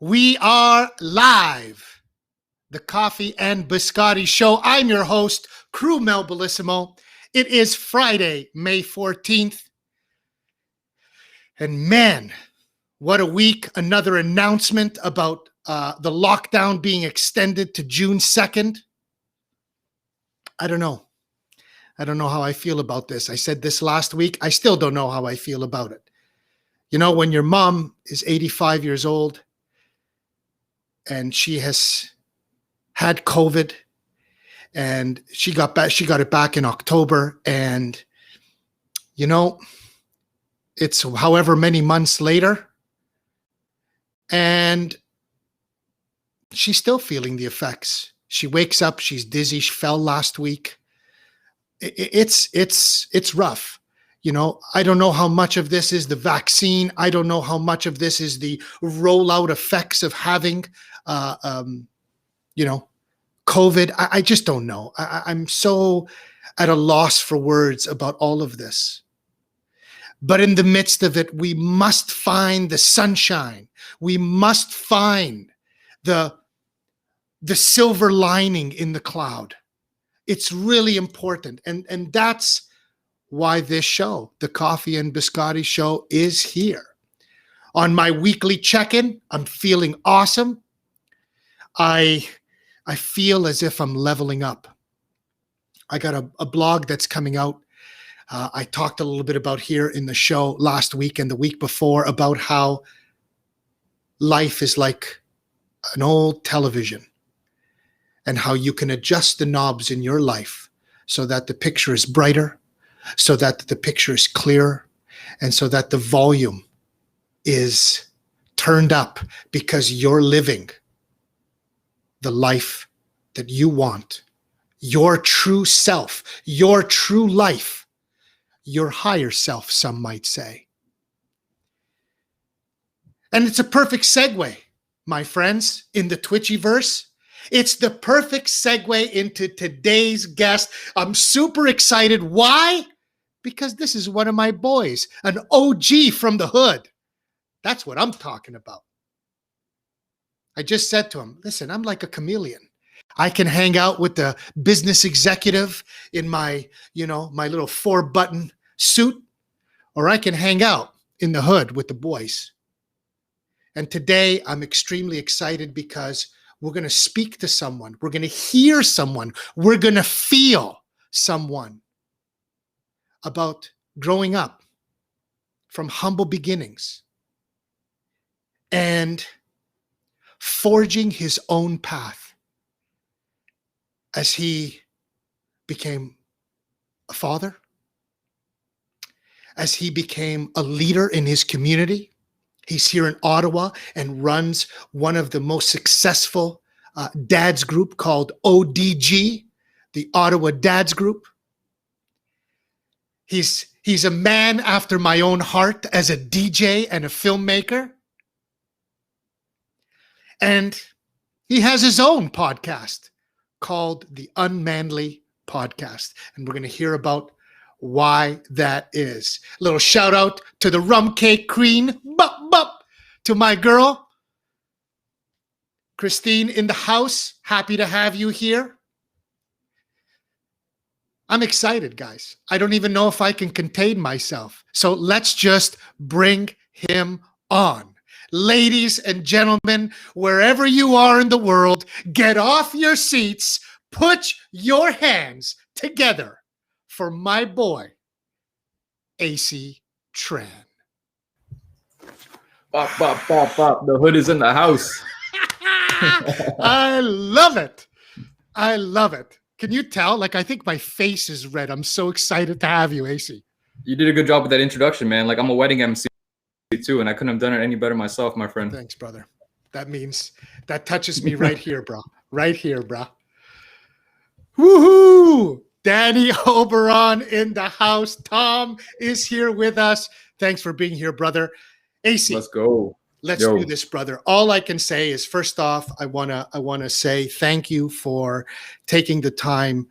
We are live. The Coffee and Biscotti Show. I'm your host, Crew Mel Bellissimo. It is Friday, May 14th. And man, what a week. Another announcement about the lockdown being extended to June 2nd. I don't know. I don't know how I feel about this. I said this last week. I still don't know how I feel about it. You know, when your mom is 85 years old and she has had COVID and she got it back in October, and you know, it's however many months later and she's still feeling the effects. She wakes up, she's dizzy, she fell last week. It's rough. You know, I don't know how much of this is the vaccine. I don't know how much of this is the rollout effects of having, COVID. I just don't know. I'm so at a loss for words about all of this. But in the midst of it, we must find the sunshine. We must find the silver lining in the cloud. It's really important. And that's why this show, the Coffee and Biscotti Show, is here. On my weekly check-in, I'm feeling awesome. I feel as if I'm leveling up. I got a blog that's coming out. I talked a little bit about here in the show last week and the week before about how life is like an old television and how you can adjust the knobs in your life so that the picture is brighter, so that the picture is clearer, and so that the volume is turned up because you're living the life that you want, your true self, your true life, your higher self, some might say. And it's a perfect segue, my friends, in the Twitchyverse. It's the perfect segue into today's guest. I'm super excited. Why? Because this is one of my boys, an OG from the hood. That's what I'm talking about. I just said to him, listen, I'm like a chameleon. I can hang out with the business executive in my little 4-button suit, or I can hang out in the hood with the boys. And today I'm extremely excited because we're going to speak to someone. We're going to hear someone. We're going to feel someone about growing up from humble beginnings and forging his own path as he became a father, as he became a leader in his community. He's here in Ottawa and runs one of the most successful dads group called ODG, the Ottawa Dads Group. He's a man after my own heart as a DJ and a filmmaker. And he has his own podcast called The Unmanly Podcast. And we're going to hear about why that is. A little shout out to the rum cake queen, to my girl, Christine in the house. Happy to have you here. I'm excited, guys. I don't even know if I can contain myself. So let's just bring him on. Ladies and gentlemen, wherever you are in the world, get off your seats, put your hands together for my boy, Acie Tran. Bop, bop, bop, bop. The hood is in the house. I love it. I love it. Can you tell? Like, I think my face is red. I'm so excited to have you, Acie. You did a good job with that introduction, man. Like, I'm a wedding MC too, and I couldn't have done it any better myself, my friend. Thanks, brother. That touches me right here, bro. Right here, bro. Woohoo! Danny Oberon in the house. Tom is here with us. Thanks for being here, brother. Acie, let's go. Let's do this, brother. All I can say is, first off, I wanna say thank you for taking the time,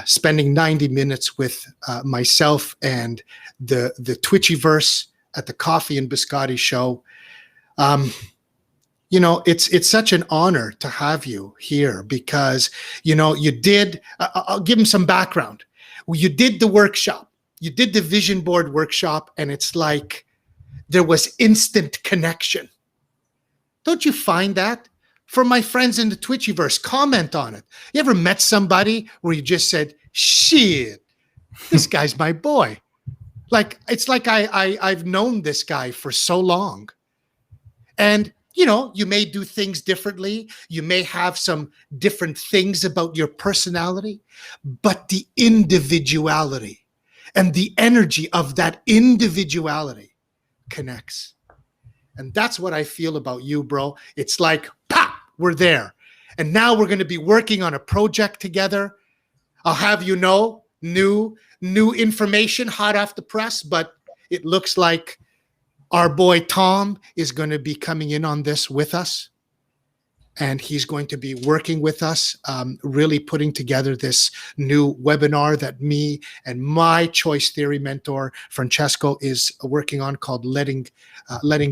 spending 90 minutes with myself and the Twitchyverse at the Coffee and Biscotti Show. You know, it's such an honor to have you here because, you know, you did, I'll give him some background. Well, you did the workshop, you did the vision board workshop, and it's like there was instant connection. Don't you find that? For my friends in the Twitchiverse, comment on it. You ever met somebody where you just said, shit, this guy's my boy? Like, it's like I've known this guy for so long. And, you know, you may do things differently. You may have some different things about your personality, but the individuality and the energy of that individuality connects. And that's what I feel about you, bro. It's like, pop, we're there. And now we're going to be working on a project together. I'll have you know, new information hot off the press, but it looks like our boy Tom is going to be coming in on this with us. And he's going to be working with us, really putting together this new webinar that me and my choice theory mentor, Francesco, is working on, called Letting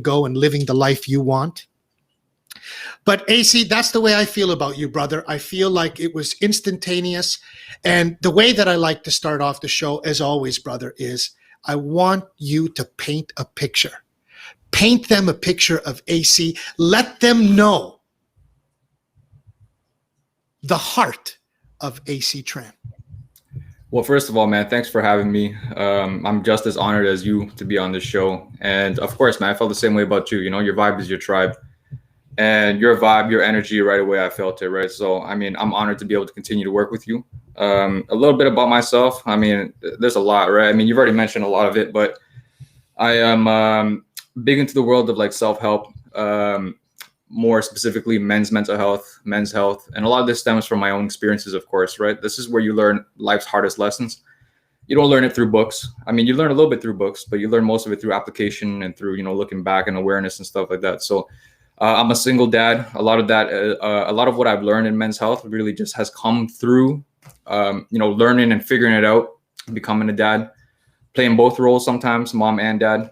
Go and Living the Life You Want. But Acie, that's the way I feel about you, brother. I feel like it was instantaneous. And the way that I like to start off the show, as always, brother, is I want you to paint a picture. Paint them a picture of Acie. Let them know the heart of Acie Tran. Well, first of all, man, thanks for having me. I'm just as honored as you to be on this show. And of course, man, I felt the same way about you. You know, your vibe is your tribe. And your vibe, your energy, right away, I felt it, right? So, I mean, I'm honored to be able to continue to work with you. A little bit about myself. I mean, there's a lot, right? I mean, you've already mentioned a lot of it, but I am big into the world of like self-help, more specifically men's mental health, men's health. And a lot of this stems from my own experiences, of course, right? This is where you learn life's hardest lessons. You don't learn it through books. I mean, you learn a little bit through books, but you learn most of it through application and through, you know, looking back and awareness and stuff like that. So I'm a single dad. A lot of that, a lot of what I've learned in men's health really just has come through, you know, learning and figuring it out, becoming a dad, playing both roles sometimes, mom and dad.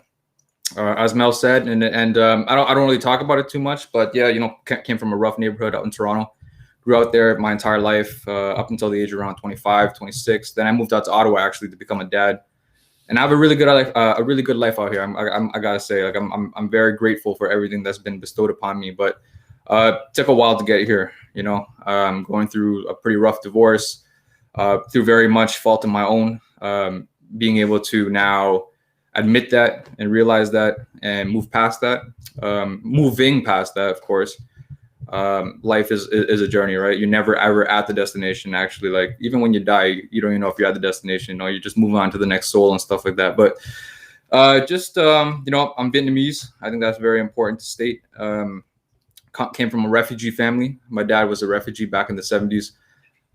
As Mel said, and I don't really talk about it too much, but yeah, you know, came from a rough neighborhood out in Toronto, grew out there my entire life, up until the age of around 25, 26. Then I moved out to Ottawa actually to become a dad, and I have a really good life out here. I gotta say, like I'm very grateful for everything that's been bestowed upon me, but took a while to get here. You know, going through a pretty rough divorce, through very much fault of my own, being able to now admit that and realize that and move past that, moving past that, of course. Life is a journey, right? You're never ever at the destination. Actually, like even when you die, you don't even know if you're at the destination. You know, you just move on to the next soul and stuff like that. But you know, I'm Vietnamese. I think that's very important to state. Came from a refugee family. My dad was a refugee back in the 70s,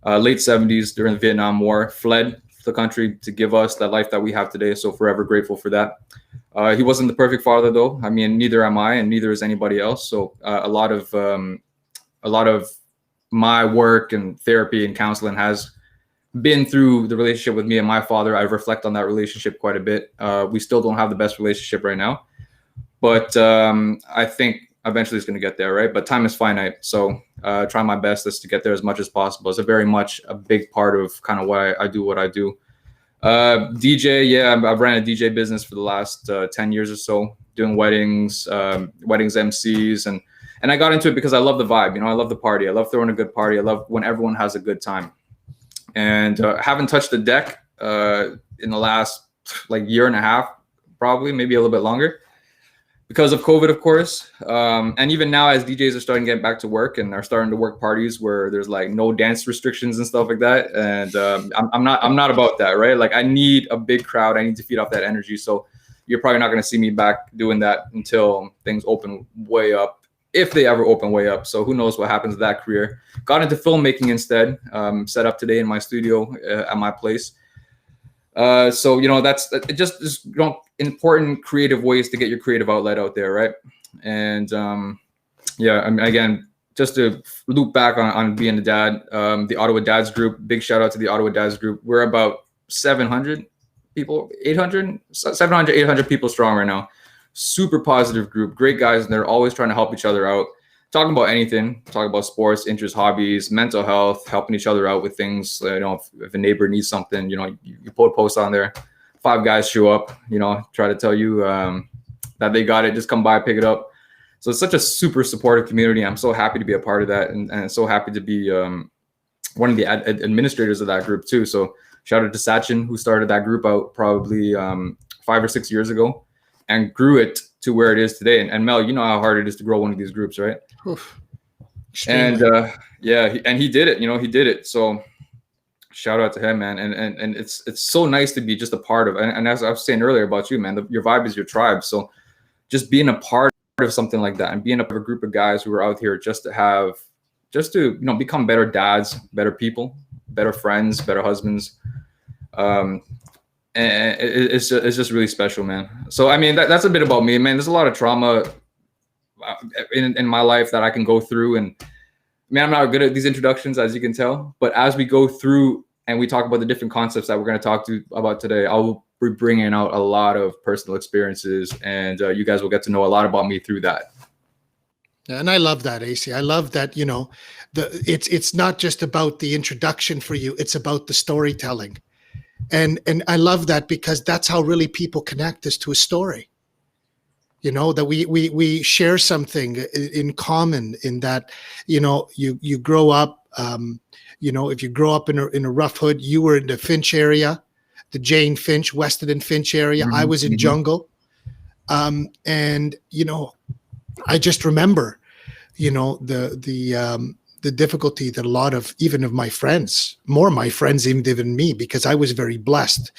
late 70s during the Vietnam War, fled the country to give us that life that we have today. So forever grateful for that. He wasn't the perfect father though. I mean, neither am I, and neither is anybody else. So a lot of my work and therapy and counseling has been through the relationship with me and my father. I reflect on that relationship quite a bit. We still don't have the best relationship right now, but I think eventually it's going to get there, right? But time is finite. So try my best to get there as much as possible. It's very much a big part of kind of why I do what I do. DJ, yeah, I've ran a DJ business for the last 10 years or so, doing weddings, MCs, and I got into it because I love the vibe. You know, I love the party. I love throwing a good party. I love when everyone has a good time. And haven't touched the deck in the last like year and a half, probably, maybe a little bit longer, because of COVID, of course. And even now, as DJs are starting to get back to work and are starting to work parties where there's like no dance restrictions and stuff like that. And I'm not about that, right? Like I need a big crowd. I need to feed off that energy. So you're probably not going to see me back doing that until things open way up, if they ever open way up. So who knows what happens to that career. Got into filmmaking instead, set up today in my studio at my place. So, you know, that's just you know, important creative ways to get your creative outlet out there, right? And yeah, I mean, again, just to loop back on being a dad, the Ottawa Dads Group, big shout out to the Ottawa Dads Group. We're about 700 people, 700, 800 people strong right now. Super positive group, great guys, and they're always trying to help each other out. talking about anything, talking about sports, interests, hobbies, mental health, helping each other out with things. You know, if a neighbor needs something, you know, you put a post on there, 5 guys show up, you know, try to tell you that they got it, just come by, pick it up. So it's such a super supportive community. I'm so happy to be a part of that, and so happy to be one of the administrators of that group too. So shout out to Sachin, who started that group out probably 5 or 6 years ago and grew it to where it is today. And Mel, you know how hard it is to grow one of these groups, right? Oof. And Extremely. yeah, he did it. You know, he did it. So shout out to him, man. And it's so nice to be just a part of. And as I was saying earlier about you, man, your vibe is your tribe. So just being a part of something like that and being a group of guys who are out here just to you know, become better dads, better people, better friends, better husbands. And it's just really special, man. So I mean, that's a bit about me, man. There's a lot of trauma in my life that I can go through, and man, I'm not good at these introductions, as you can tell. But as we go through and we talk about the different concepts that we're going to talk about today, I'll be bringing out a lot of personal experiences, and you guys will get to know a lot about me through that. And I love that, Acie. I love that, you know, it's not just about the introduction for you, it's about the storytelling. And I love that, because that's how really people connect us to a story. You know, that we share something in common, in that, you know, you grow up, you know, if you grow up in a rough hood, you were in the Finch area, the Jane Finch, Weston and Finch area. I was in Jungle. And, you know, I just remember, you know, the difficulty that a lot of, even of my friends, more of my friends even than me, because I was very blessed.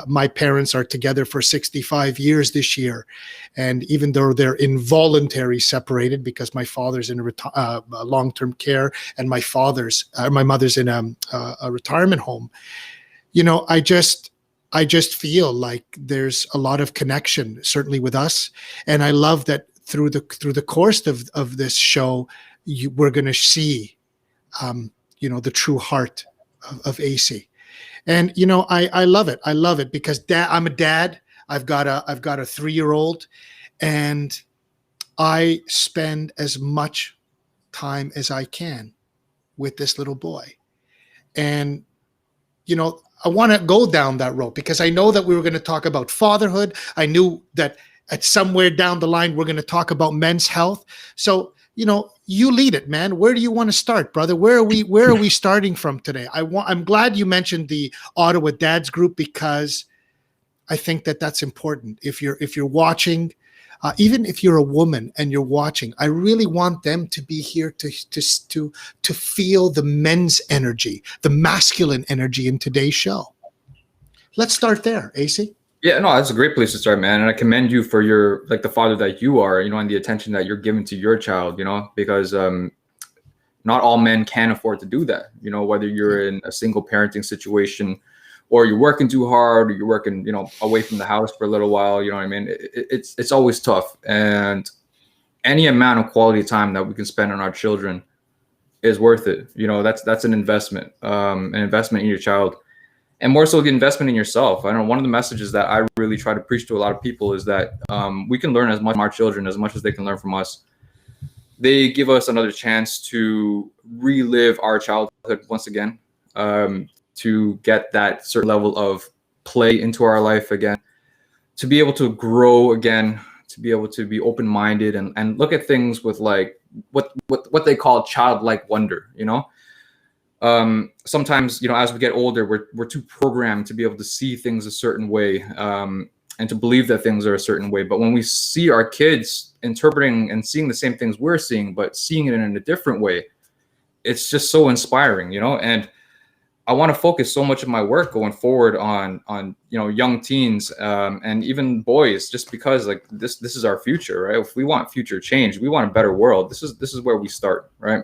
My parents are together for 65 years this year. And even though they're involuntary separated, because my father's in a long-term care and my mother's in a retirement home, you know, I just feel like there's a lot of connection, certainly with us. And I love that through the course of this show, we're going to see, you know, the true heart of Acie. And, you know, I love it. I love it because I'm a dad. I've got a 3-year-old, and I spend as much time as I can with this little boy. And, you know, I want to go down that road because I know that we were going to talk about fatherhood. I knew that at somewhere down the line, we're going to talk about men's health. So, you know, you lead it, man. Where do you want to start, brother? Where are we starting from today? I'm glad you mentioned the Ottawa Dads group, because I think that that's important. If you're watching, even if you're a woman and you're watching, I really want them to be here to feel the men's energy, the masculine energy in today's show. Let's start there, Acie. Yeah, no, that's a great place to start, man. And I commend you for your, like, the father that you are, you know, and the attention that you're giving to your child, you know, because not all men can afford to do that. You know, whether you're in a single parenting situation or you're working too hard or you're working, you know, away from the house for a little while, you know what I mean? It's always tough. And any amount of quality time that we can spend on our children is worth it. You know, that's an investment in your child. And more so the investment in yourself. I know one of the messages that I really try to preach to a lot of people is that we can learn as much from our children as much as they can learn from us. They give us another chance to relive our childhood once again, to get that certain level of play into our life again, to be able to grow again, to be able to be open-minded and look at things with like what they call childlike wonder, you know? Sometimes, you know, as we get older, we're too programmed to be able to see things a certain way, and to believe that things are a certain way. But when we see our kids interpreting and seeing the same things we're seeing, but seeing it in a different way, it's just so inspiring, you know? And I want to focus so much of my work going forward on, you know, young teens, and even boys, just because like this is our future, right? If we want future change, we want a better world. This is where we start, right?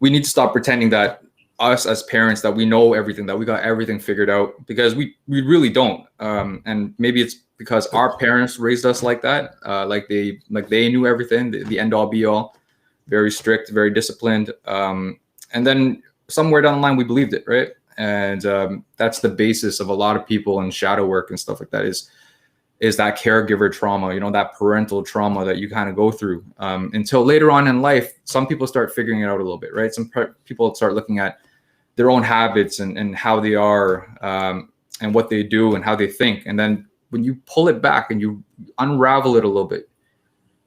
We need to stop pretending that us as parents, that we know everything, that we got everything figured out, because we really don't. And maybe it's because our parents raised us like that, like they knew everything, the end all be all, very strict, very disciplined. And then somewhere down the line, we believed it, right? And that's the basis of a lot of people in shadow work and stuff like that. Is is that caregiver trauma, that parental trauma that you kind of go through until later on in life. Some people start figuring it out a little bit, right? Some people start looking at their own habits and how they are and what they do and how they think. And then when you pull it back and you unravel it a little bit,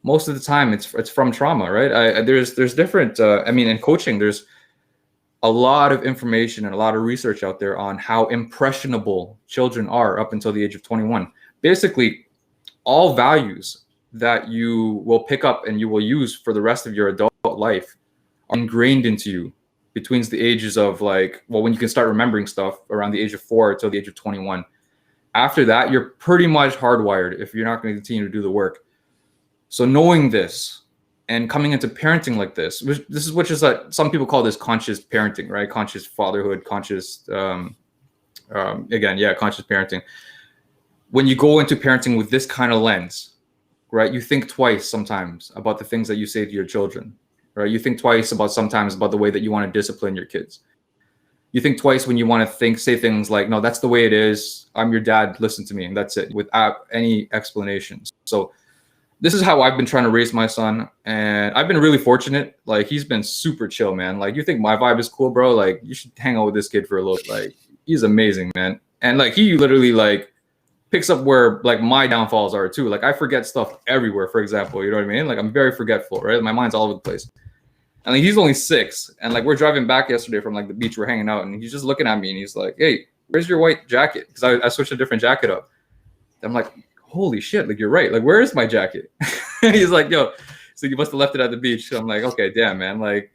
most of the time it's from trauma, right? There's different, in coaching, there's a lot of information and a lot of research out there on how impressionable children are up until the age of 21. Basically, all values that you will pick up and you will use for the rest of your adult life are ingrained into you between the ages of when you can start remembering stuff around the age of 4 till the age of 21. After that, you're pretty much hardwired if you're not going to continue to do the work. So knowing this and coming into parenting like this, which is like some people call this conscious parenting, right? Conscious fatherhood, conscious, conscious parenting. When you go into parenting with this kind of lens, right, you think twice sometimes about the things that you say to your children, right? You think twice sometimes about the way that you want to discipline your kids. You think twice when you want to say things like, no, that's the way it is. I'm your dad. Listen to me. And that's it, without any explanations. So this is how I've been trying to raise my son. And I've been really fortunate. Like, he's been super chill, man. Like, you think my vibe is cool, bro? Like, you should hang out with this kid for a little. Like, he's amazing, man. And like, he literally picks up where my downfalls are too. Like, I forget stuff everywhere, for example, you know what I mean? Like, I'm very forgetful, right? My mind's all over the place. And he's only 6. And we're driving back yesterday from the beach, we're hanging out, and he's just looking at me and he's like, hey, where's your white jacket? Because I switched a different jacket up. I'm like, holy shit, you're right. Where is my jacket? He's like, yo, so you must have left it at the beach. So I'm like, okay, damn, man.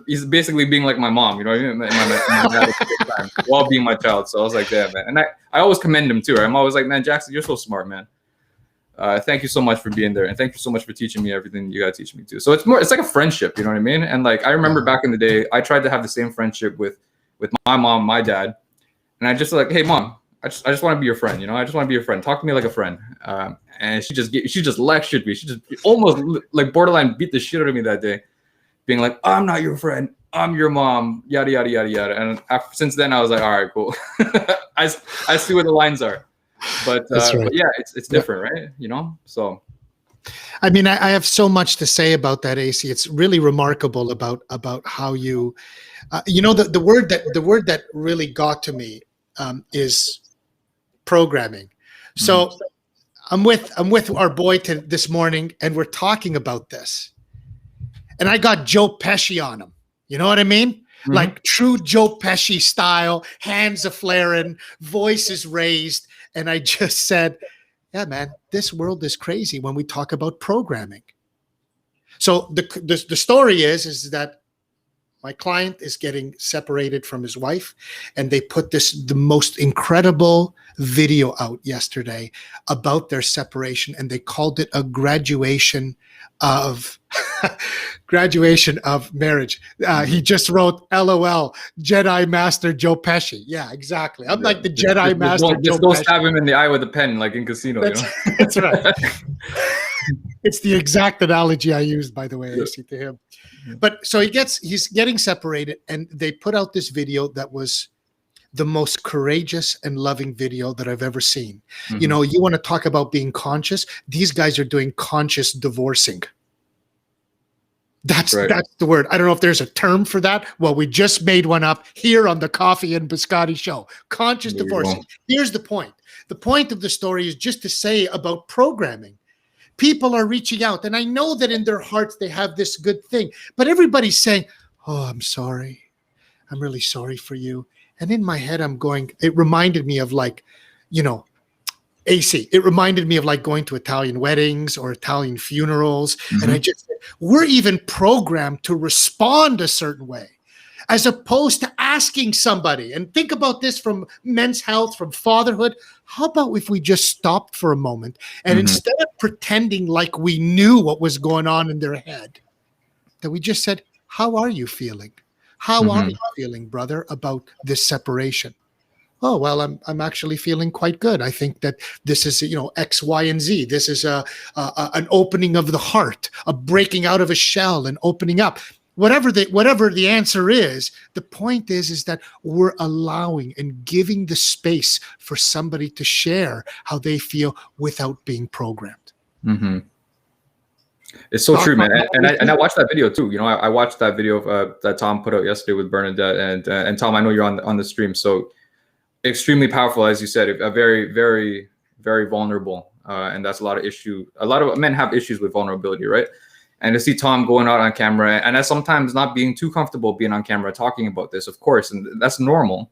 He's basically being like my mom, you know what I mean? My dad at the same time, while being my child. So I was like, damn, man. And I always commend him too. Right? I'm always like, man, Jackson, you're so smart, man. Thank you so much for being there. And thank you so much for teaching me everything you got to teach me too. So it's like a friendship, you know what I mean? And I remember back in the day, I tried to have the same friendship with my mom, my dad. And I just hey, mom, I just want to be your friend. I just want to be your friend. Talk to me like a friend. And she just lectured me. She just almost borderline beat the shit out of me that day, being like, I'm not your friend. I'm your mom. Yada, yada, yada, yada. And since then I was like, all right, cool. I see where the lines are. But, right. But yeah, it's different, right? So. I mean, I have so much to say about that, Acie. It's really remarkable about how you, the word that really got to me is programming. So I'm with our boy this morning, and we're talking about this, and I got Joe Pesci on him. You know what I mean? Like true Joe Pesci style, hands a flaring, voice is raised. And I just said, yeah, man, this world is crazy when we talk about programming. So the story is that my client is getting separated from his wife, and they put the most incredible video out yesterday about their separation, and they called it a graduation of marriage. He just wrote, LOL, Jedi Master Joe Pesci. Yeah, exactly. I'm like the Jedi Master Joe Pesci. Don't stab him in the eye with a pen like in Casino. That's right. It's the exact analogy I used, by the way, Acie, to him. But so he's getting separated, and they put out this video that was the most courageous and loving video that I've ever seen. You want to talk about being conscious. These guys are doing conscious divorcing. That's the word. I don't know if there's a term for that. Well, we just made one up here on the Coffee and Biscotti show. Conscious divorcing. Here's the point. The point of the story is just to say about programming. People are reaching out, and I know that in their hearts they have this good thing, but everybody's saying, oh, I'm sorry. I'm really sorry for you. And in my head, I'm going, it reminded me of Acie. It reminded me of going to Italian weddings or Italian funerals. And I just said, we're even programmed to respond a certain way, as opposed to asking somebody. And think about this from men's health, from fatherhood. How about if we just stopped for a moment and instead of pretending like we knew what was going on in their head, that we just said, how are you feeling? How are you feeling, brother, about this separation? Oh, well, I'm actually feeling quite good. I think that this is, X, Y, and Z. This is an opening of the heart, a breaking out of a shell and opening up. whatever the answer is, the point is that we're allowing and giving the space for somebody to share how they feel without being programmed. Mm-hmm. It's so true, man. And I watched that video too. You know, I watched that video that Tom put out yesterday with Bernadette and Tom. I know you're on the stream, so extremely powerful, as you said. A very, very, very vulnerable, and that's a lot of issue. A lot of men have issues with vulnerability, right? And to see Tom going out on camera, and I sometimes not being too comfortable being on camera talking about this, of course, and that's normal.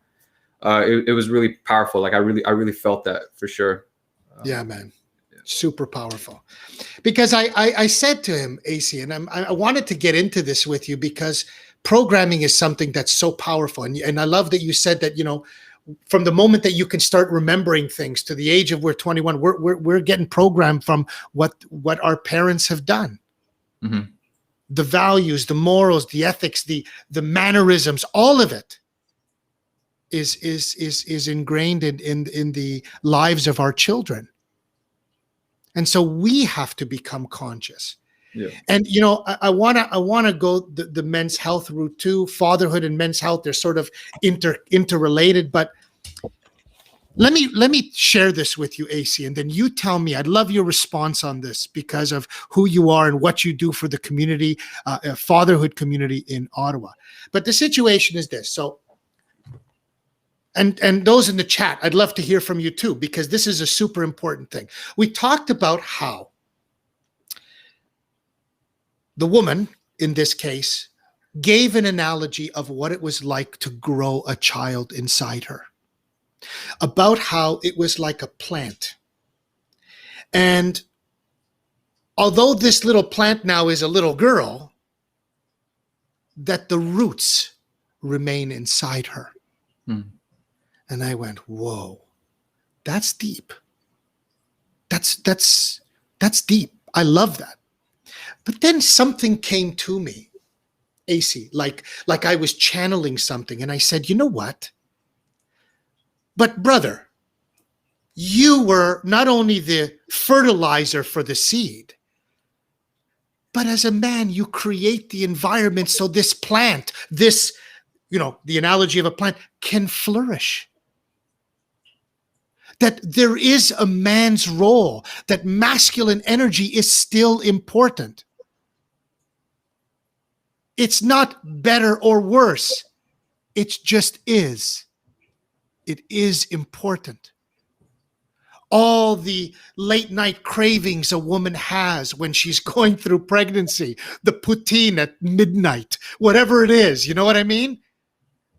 It was really powerful. Like I really felt that for sure. Yeah, man. Super powerful. Because I said to him, Acie, and I wanted to get into this with you because programming is something that's so powerful. And I love that you said that, you know, from the moment that you can start remembering things to the age of we're 21, we're getting programmed from what our parents have done. Mm-hmm. The values, the morals, the ethics, the mannerisms, all of it is ingrained in the lives of our children. And so we have to become conscious. Yeah. And, you know, I want to go the men's health route too. Fatherhood and men's health, they're sort of interrelated. But let me share this with you, Acie, and then you tell me. I'd love your response on this because of who you are and what you do for the community, fatherhood community in Ottawa. But the situation is this. So, and those in the chat, I'd love to hear from you too, because this is a super important thing. We talked about how the woman, in this case, gave an analogy of what it was like to grow a child inside her, about how it was like a plant. And although this little plant now is a little girl, that the roots remain inside her. Hmm. And I went, whoa, that's deep. That's deep. I love that. But then something came to me, Acie, like I was channeling something. And I said, you know what? But brother, you were not only the fertilizer for the seed, but as a man, you create the environment so this plant, this, you know, the analogy of a plant can flourish. That there is a man's role, that masculine energy is still important. It's not better or worse. It just is. It is important. All the late night cravings a woman has when she's going through pregnancy, the poutine at midnight, whatever it is, you know what I mean?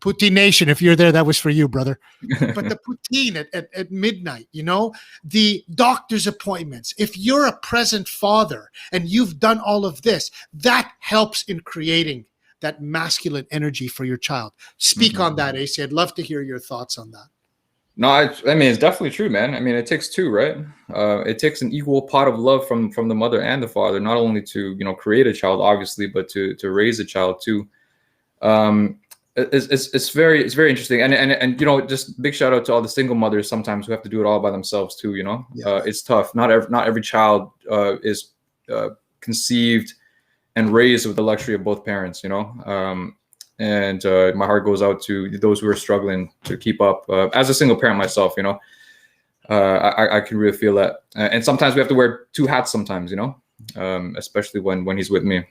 Poutine Nation, if you're there, that was for you, brother. But the poutine at midnight, you know, the doctor's appointments. If you're a present father and you've done all of this, that helps in creating that masculine energy for your child. Speak on that, Acie. I'd love to hear your thoughts on that. No, I mean, it's definitely true, man. I mean, it takes two, right? It takes an equal pot of love from the mother and the father, not only to, you know, create a child, obviously, but to raise a child too. It's very interesting, and you know, just big shout out to all the single mothers sometimes who have to do it all by themselves too. You know, yeah. It's tough. Not every child is conceived and raised with the luxury of both parents. You know, and my heart goes out to those who are struggling to keep up. As a single parent myself, you know, I can really feel that. And sometimes we have to wear two hats. Sometimes, you know, especially when he's with me.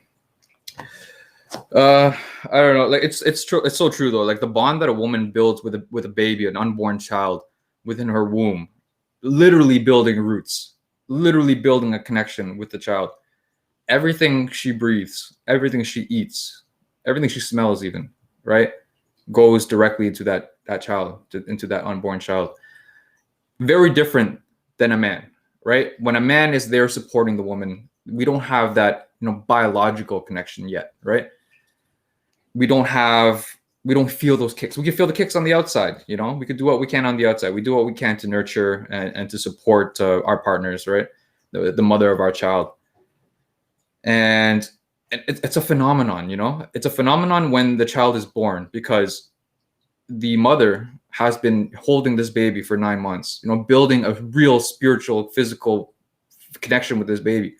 I don't know. Like it's true. It's so true though. Like the bond that a woman builds with a baby, an unborn child within her womb, literally building roots, literally building a connection with the child. Everything she breathes, everything she eats, everything she smells, even, right, goes directly into that child, into that unborn child. Very different than a man, right? When a man is there supporting the woman, we don't have that, you know, biological connection yet, right? We don't feel those kicks. We can feel the kicks on the outside, you know. We could do what we can on the outside. We do what we can to nurture and to support our partners, right? The mother of our child. And it's a phenomenon, you know. It's a phenomenon when the child is born, because the mother has been holding this baby for 9 months, you know, building a real spiritual, physical connection with this baby.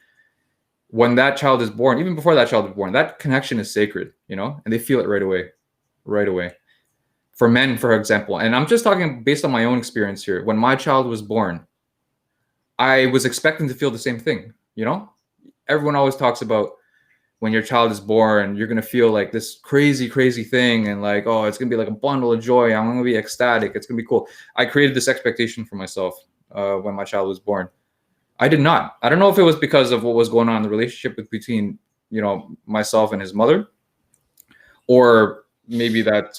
when that child is born, even before that child is born, that connection is sacred, you know, and they feel it right away, right away. For men, for example, and I'm just talking based on my own experience here. When my child was born, I was expecting to feel the same thing, you know? Everyone always talks about when your child is born, you're going to feel like this crazy, crazy thing. And like, oh, it's going to be like a bundle of joy. I'm going to be ecstatic. It's going to be cool. I created this expectation for myself when my child was born. I did not. I don't know if it was because of what was going on in the relationship between, you know, myself and his mother, or maybe that,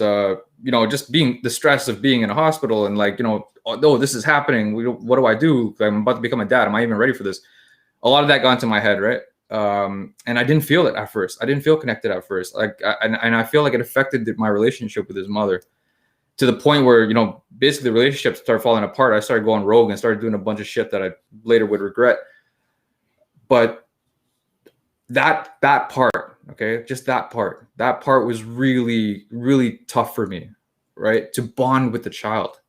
you know, just being the stress of being in a hospital and like, you know, oh, this is happening. What do I do? I'm about to become a dad. Am I even ready for this? A lot of that got into my head, right? And I didn't feel it at first. I didn't feel connected at first. Like, and I feel like it affected my relationship with his mother to the point where, you know, basically the relationship started falling apart. I started going rogue and started doing a bunch of shit that I later would regret. But that part, okay, just that part was really, really tough for me, right? To bond with the child.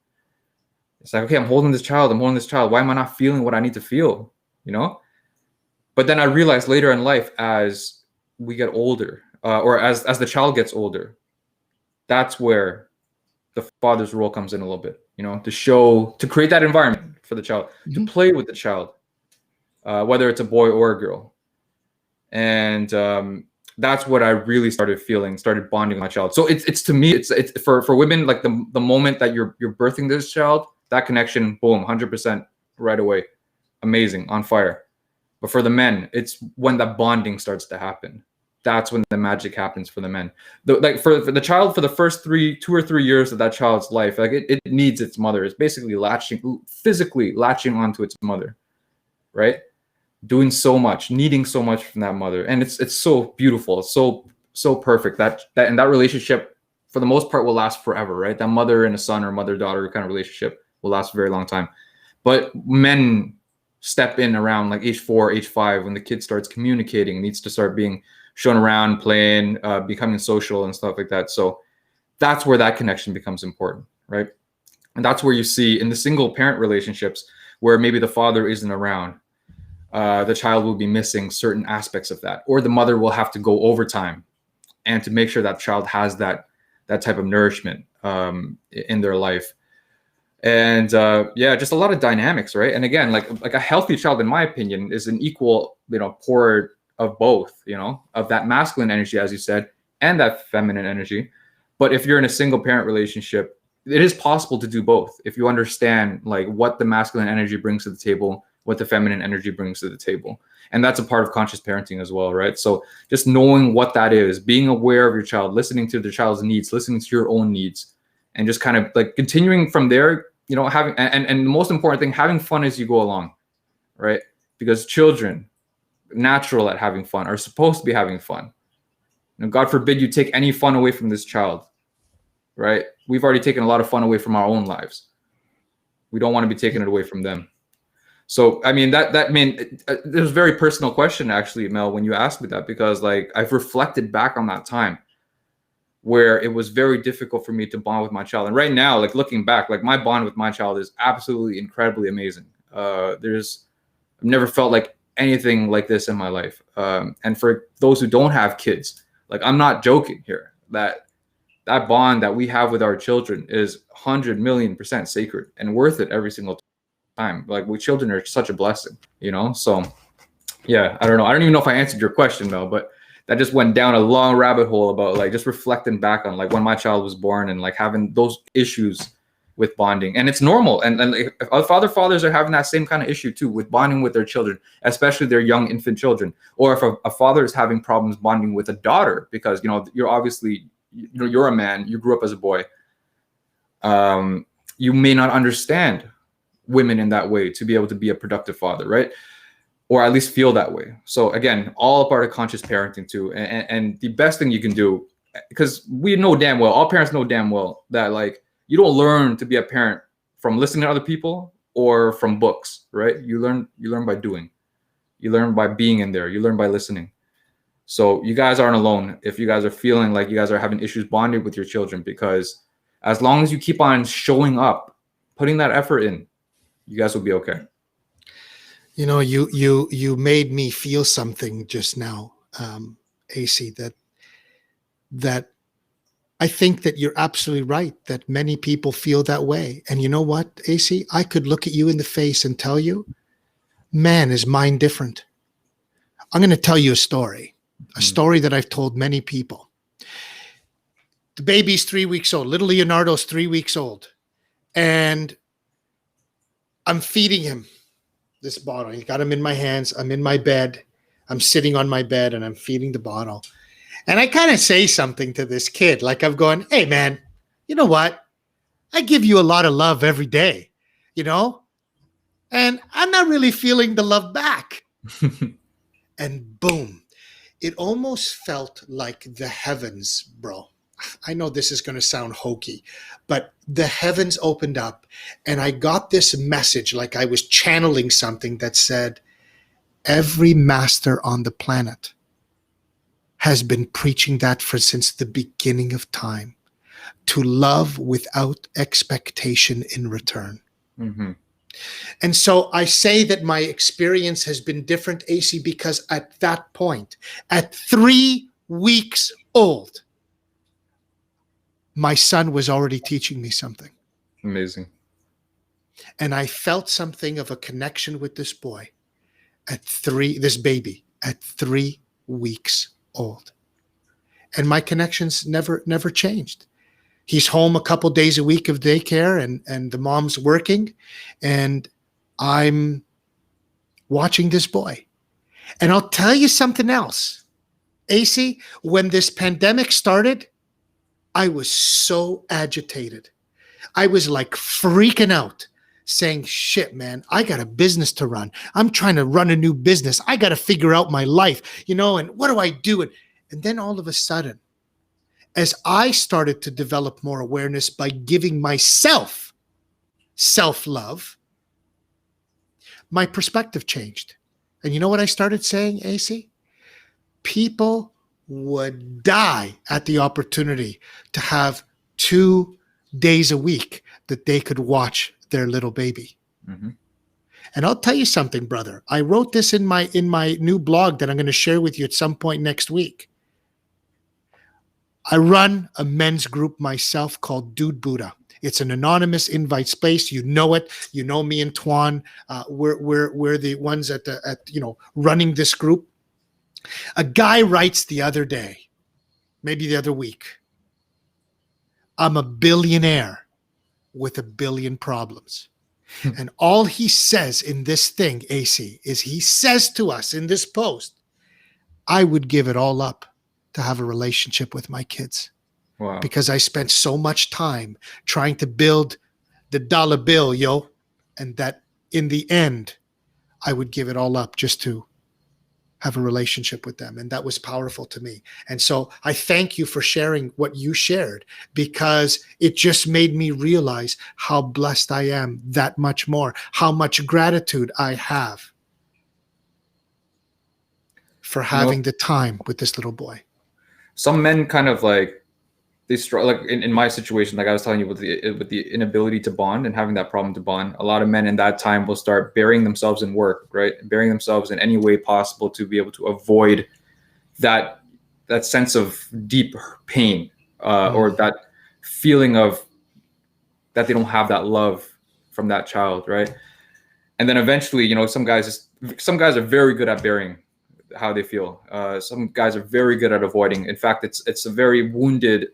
It's like, okay, I'm holding this child. Why am I not feeling what I need to feel? You know? But then I realized later in life, as we get older, or as the child gets older, that's where the father's role comes in a little bit, you know, to create that environment for the child, to play with the child, whether it's a boy or a girl. And that's what I really started bonding with my child. So it's to me, it's for women, like the moment that you're birthing this child, that connection, boom, 100% right away. Amazing, on fire. But for the men, it's when that bonding starts to happen. That's when the magic happens for the men. Like for the child, for the first 2 or 3 years of that child's life, like it needs its mother. It's basically physically latching onto its mother, right? Doing so much, needing so much from that mother. And it's so beautiful. It's so perfect. That and that relationship, for the most part, will last forever, right? That mother and a son or mother-daughter kind of relationship will last a very long time. But men step in around like age 4, age 5, when the kid starts communicating, needs to start being shown around, playing, becoming social and stuff like that. So that's where that connection becomes important, right? And that's where you see in the single parent relationships where maybe the father isn't around, the child will be missing certain aspects of that, or the mother will have to go overtime and to make sure that child has that type of nourishment in their life. And yeah, just a lot of dynamics, right? And again, like a healthy child, in my opinion, is an equal, you know, pour of both, you know, of that masculine energy, as you said, and that feminine energy. But if you're in a single parent relationship, it is possible to do both if you understand like what the masculine energy brings to the table, what the feminine energy brings to the table. And that's a part of conscious parenting as well, right? So just knowing what that is, being aware of your child, listening to the child's needs, listening to your own needs, and just kind of like continuing from there, you know, having, and the most important thing, having fun as you go along, right? Because children, natural at having fun, are supposed to be having fun. You know, God forbid you take any fun away from this child, right? We've already taken a lot of fun away from our own lives. We don't want to be taking it away from them. So, I mean, there's a very personal question, actually, Mel, when you asked me that, because like I've reflected back on that time where it was very difficult for me to bond with my child. And right now, like looking back, like my bond with my child is absolutely incredibly amazing. I've never felt like anything like this in my life. And for those who don't have kids, like I'm not joking here, that bond that we have with our children is 100,000,000% sacred and worth it every single time. Like children are such a blessing, you know? So yeah, I don't know. I don't even know if I answered your question, Mel, but that just went down a long rabbit hole about like just reflecting back on like when my child was born and like having those issues with bonding. And it's normal. And if other fathers are having that same kind of issue too with bonding with their children, especially their young infant children, or if a father is having problems bonding with a daughter, because, you know, you're obviously, you know, you're a man, you grew up as a boy. You may not understand women in that way to be able to be a productive father, right? Or at least feel that way. So again, all a part of conscious parenting too. And the best thing you can do, because we know damn well, all parents know damn well that like you don't learn to be a parent from listening to other people or from books, right? You learn by doing. You learn by being in there. You learn by listening. So you guys aren't alone if you guys are feeling like you guys are having issues bonding with your children, because as long as you keep on showing up, putting that effort in, you guys will be okay. You made me feel something just now, Acie, that I think that you're absolutely right, that many people feel that way. And you know what, Acie? I could look at you in the face and tell you, man, is mine different. I'm going to tell you a story that I've told many people. The baby's 3 weeks old. Little Leonardo's 3 weeks old. And I'm feeding him this bottle. He got him in my hands. I'm in my bed. I'm sitting on my bed and I'm feeding the bottle. And I kind of say something to this kid, like I'm going, hey, man, you know what? I give you a lot of love every day, you know? And I'm not really feeling the love back. And boom, it almost felt like the heavens, bro. I know this is going to sound hokey, but the heavens opened up and I got this message like I was channeling something that said, every master on the planet has been preaching that since the beginning of time, to love without expectation in return. Mm-hmm. And so I say that my experience has been different, Acie, because at that point, at 3 weeks old, my son was already teaching me something. Amazing. And I felt something of a connection with this boy this baby at 3 weeks old. And my connections never changed. He's home a couple days a week of daycare and the mom's working and I'm watching this boy. And I'll tell you something else. Acie, when this pandemic started, I was so agitated. I was like freaking out, saying, shit, man, I got a business to run. I'm trying to run a new business. I got to figure out my life, and what do I do? And then all of a sudden, as I started to develop more awareness by giving myself self-love, my perspective changed. And you know what I started saying, Acie? People would die at the opportunity to have 2 days a week that they could watch their little baby. Mm-hmm. And I'll tell you something, brother. I wrote this in my new blog that I'm going to share with you at some point next week. I run a men's group myself called Dude Buddha. It's an anonymous invite space. You know it. You know me and Tran. We're the ones at running this group. A guy writes the other day, maybe the other week, I'm a billionaire with a billion problems. And all he says in this thing, Acie, is he says to us in this post, I would give it all up to have a relationship with my kids. Wow. Because I spent so much time trying to build the dollar bill, and that in the end, I would give it all up just to have a relationship with them. And that was powerful to me. And so I thank you for sharing what you shared, because it just made me realize how blessed I am that much more, how much gratitude I have for having the time with this little boy. Some men kind of they struggle, like in my situation, like I was telling you, with the inability to bond and having that problem to bond. A lot of men in that time will start burying themselves in work, right? Burying themselves in any way possible to be able to avoid that sense of deep pain, or that feeling of that they don't have that love from that child, right? And then eventually, some guys are very good at burying how they feel. Some guys are very good at avoiding. In fact, it's a very wounded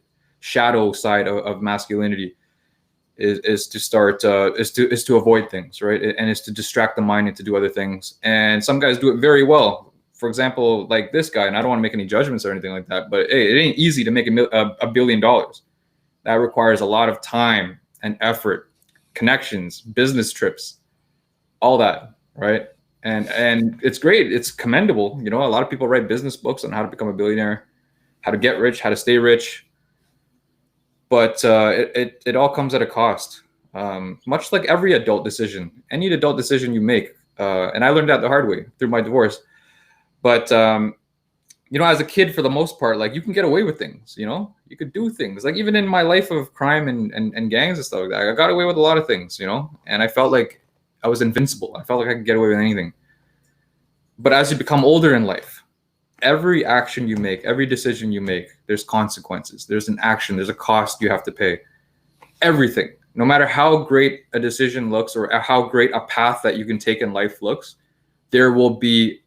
shadow side of masculinity is to avoid things, right? And is to distract the mind and to do other things. And some guys do it very well. For example, like this guy, and I don't want to make any judgments or anything like that, but hey, it ain't easy to make $1 billion. That requires a lot of time and effort, connections, business trips, all that, right? And it's great. It's commendable. A lot of people write business books on how to become a billionaire, how to get rich, how to stay rich. But it all comes at a cost, much like every adult decision, any adult decision you make. And I learned that the hard way through my divorce. But, as a kid, for the most part, like you can get away with things, you could do things like even in my life of crime and gangs and stuff like that. I got away with a lot of things, and I felt like I was invincible. I felt like I could get away with anything. But as you become older in life, every action you make, every decision you make, there's consequences. There's an action. There's a cost you have to pay. Everything. No matter how great a decision looks or how great a path that you can take in life looks, there will be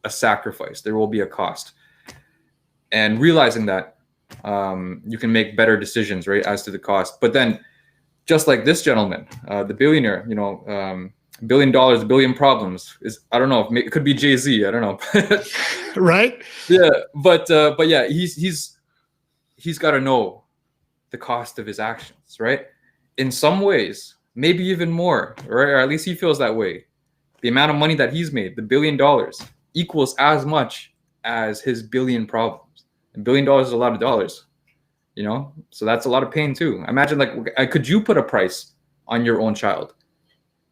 a sacrifice. There will be a cost. And realizing that, you can make better decisions, right, as to the cost. But then, just like this gentleman, the billionaire, $1 billion, a billion problems, is, I don't know, it could be Jay-Z, I don't know. Right? Yeah, but yeah, he's got to know the cost of his actions, right? In some ways, maybe even more, right? Or at least he feels that way. The amount of money that he's made, the $1 billion, equals as much as his billion problems. $1 billion is a lot of dollars, so that's a lot of pain too. Imagine, like, could you put a price on your own child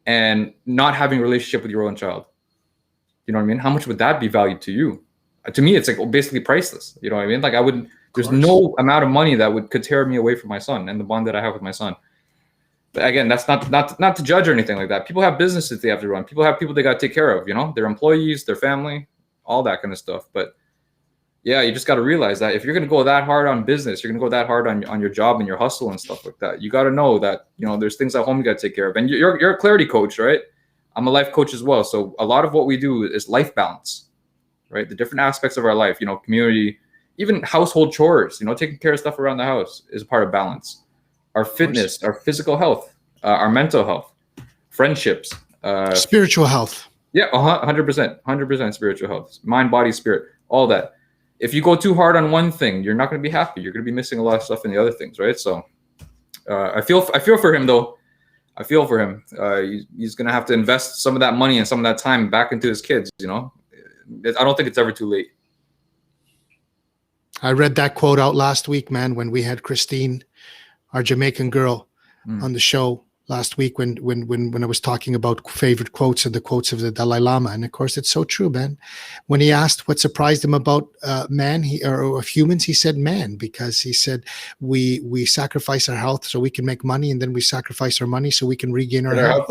and not having a relationship with your own child? You know what I mean? How much would that be valued to you? To me, it's like basically priceless. You know what I mean? Like, I wouldn't, there's no amount of money that could tear me away from my son and the bond that I have with my son. But again, that's not to judge or anything like that. People have businesses they have to run. People have people they got to take care of, their employees, their family, all that kind of stuff. But yeah, you just got to realize that if you're going to go that hard on business, you're going to go that hard on your job and your hustle and stuff like that. You got to know that, there's things at home you got to take care of. And you're a clarity coach, right? I'm a life coach as well. So a lot of what we do is life balance, right? The different aspects of our life, community, even household chores, taking care of stuff around the house is part of balance. Our fitness, our physical health, our mental health, friendships, spiritual health. Yeah, 100% spiritual health, mind, body, spirit, all that. If you go too hard on one thing, you're not going to be happy. You're going to be missing a lot of stuff in the other things, right? So I feel for him, though. I feel for him. He's going to have to invest some of that money and some of that time back into his kids, I don't think it's ever too late. I read that quote out last week, man, when we had Christine, our Jamaican girl, on the show last week when I was talking about favorite quotes and the quotes of the Dalai Lama. And of course, it's so true, man. When he asked what surprised him about man, or of humans, he said man, because he said we sacrifice our health so we can make money, and then we sacrifice our money so we can regain our health.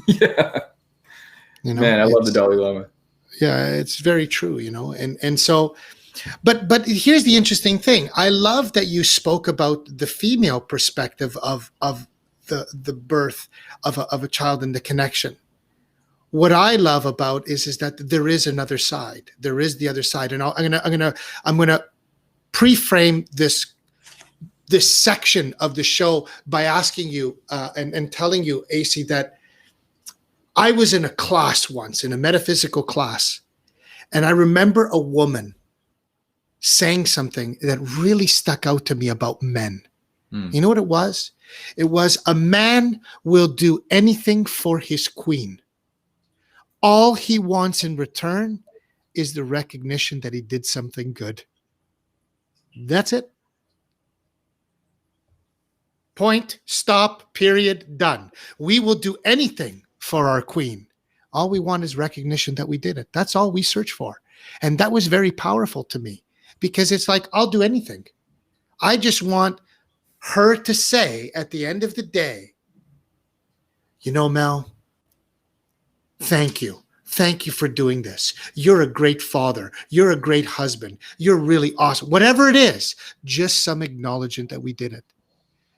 Yeah. Man, I love the Dalai Lama. Yeah, it's very true, and so, but here's the interesting thing. I love that you spoke about the female perspective of the birth of a child and the connection. What I love about is that there is another side. There is the other side, and I'm gonna pre-frame this section of the show by asking you and telling you, Acie, that I was in a class once, in a metaphysical class, and I remember a woman saying something that really stuck out to me about men. You know what it was? It was, a man will do anything for his queen. All he wants in return is the recognition that he did something good. That's it. Point, stop, period, done. We will do anything for our queen. All we want is recognition that we did it. That's all we search for. And that was very powerful to me, because it's like, I'll do anything. I just want her to say at the end of the day, Mel, thank you. Thank you for doing this. You're a great father. You're a great husband. You're really awesome. Whatever it is, just some acknowledgement that we did it.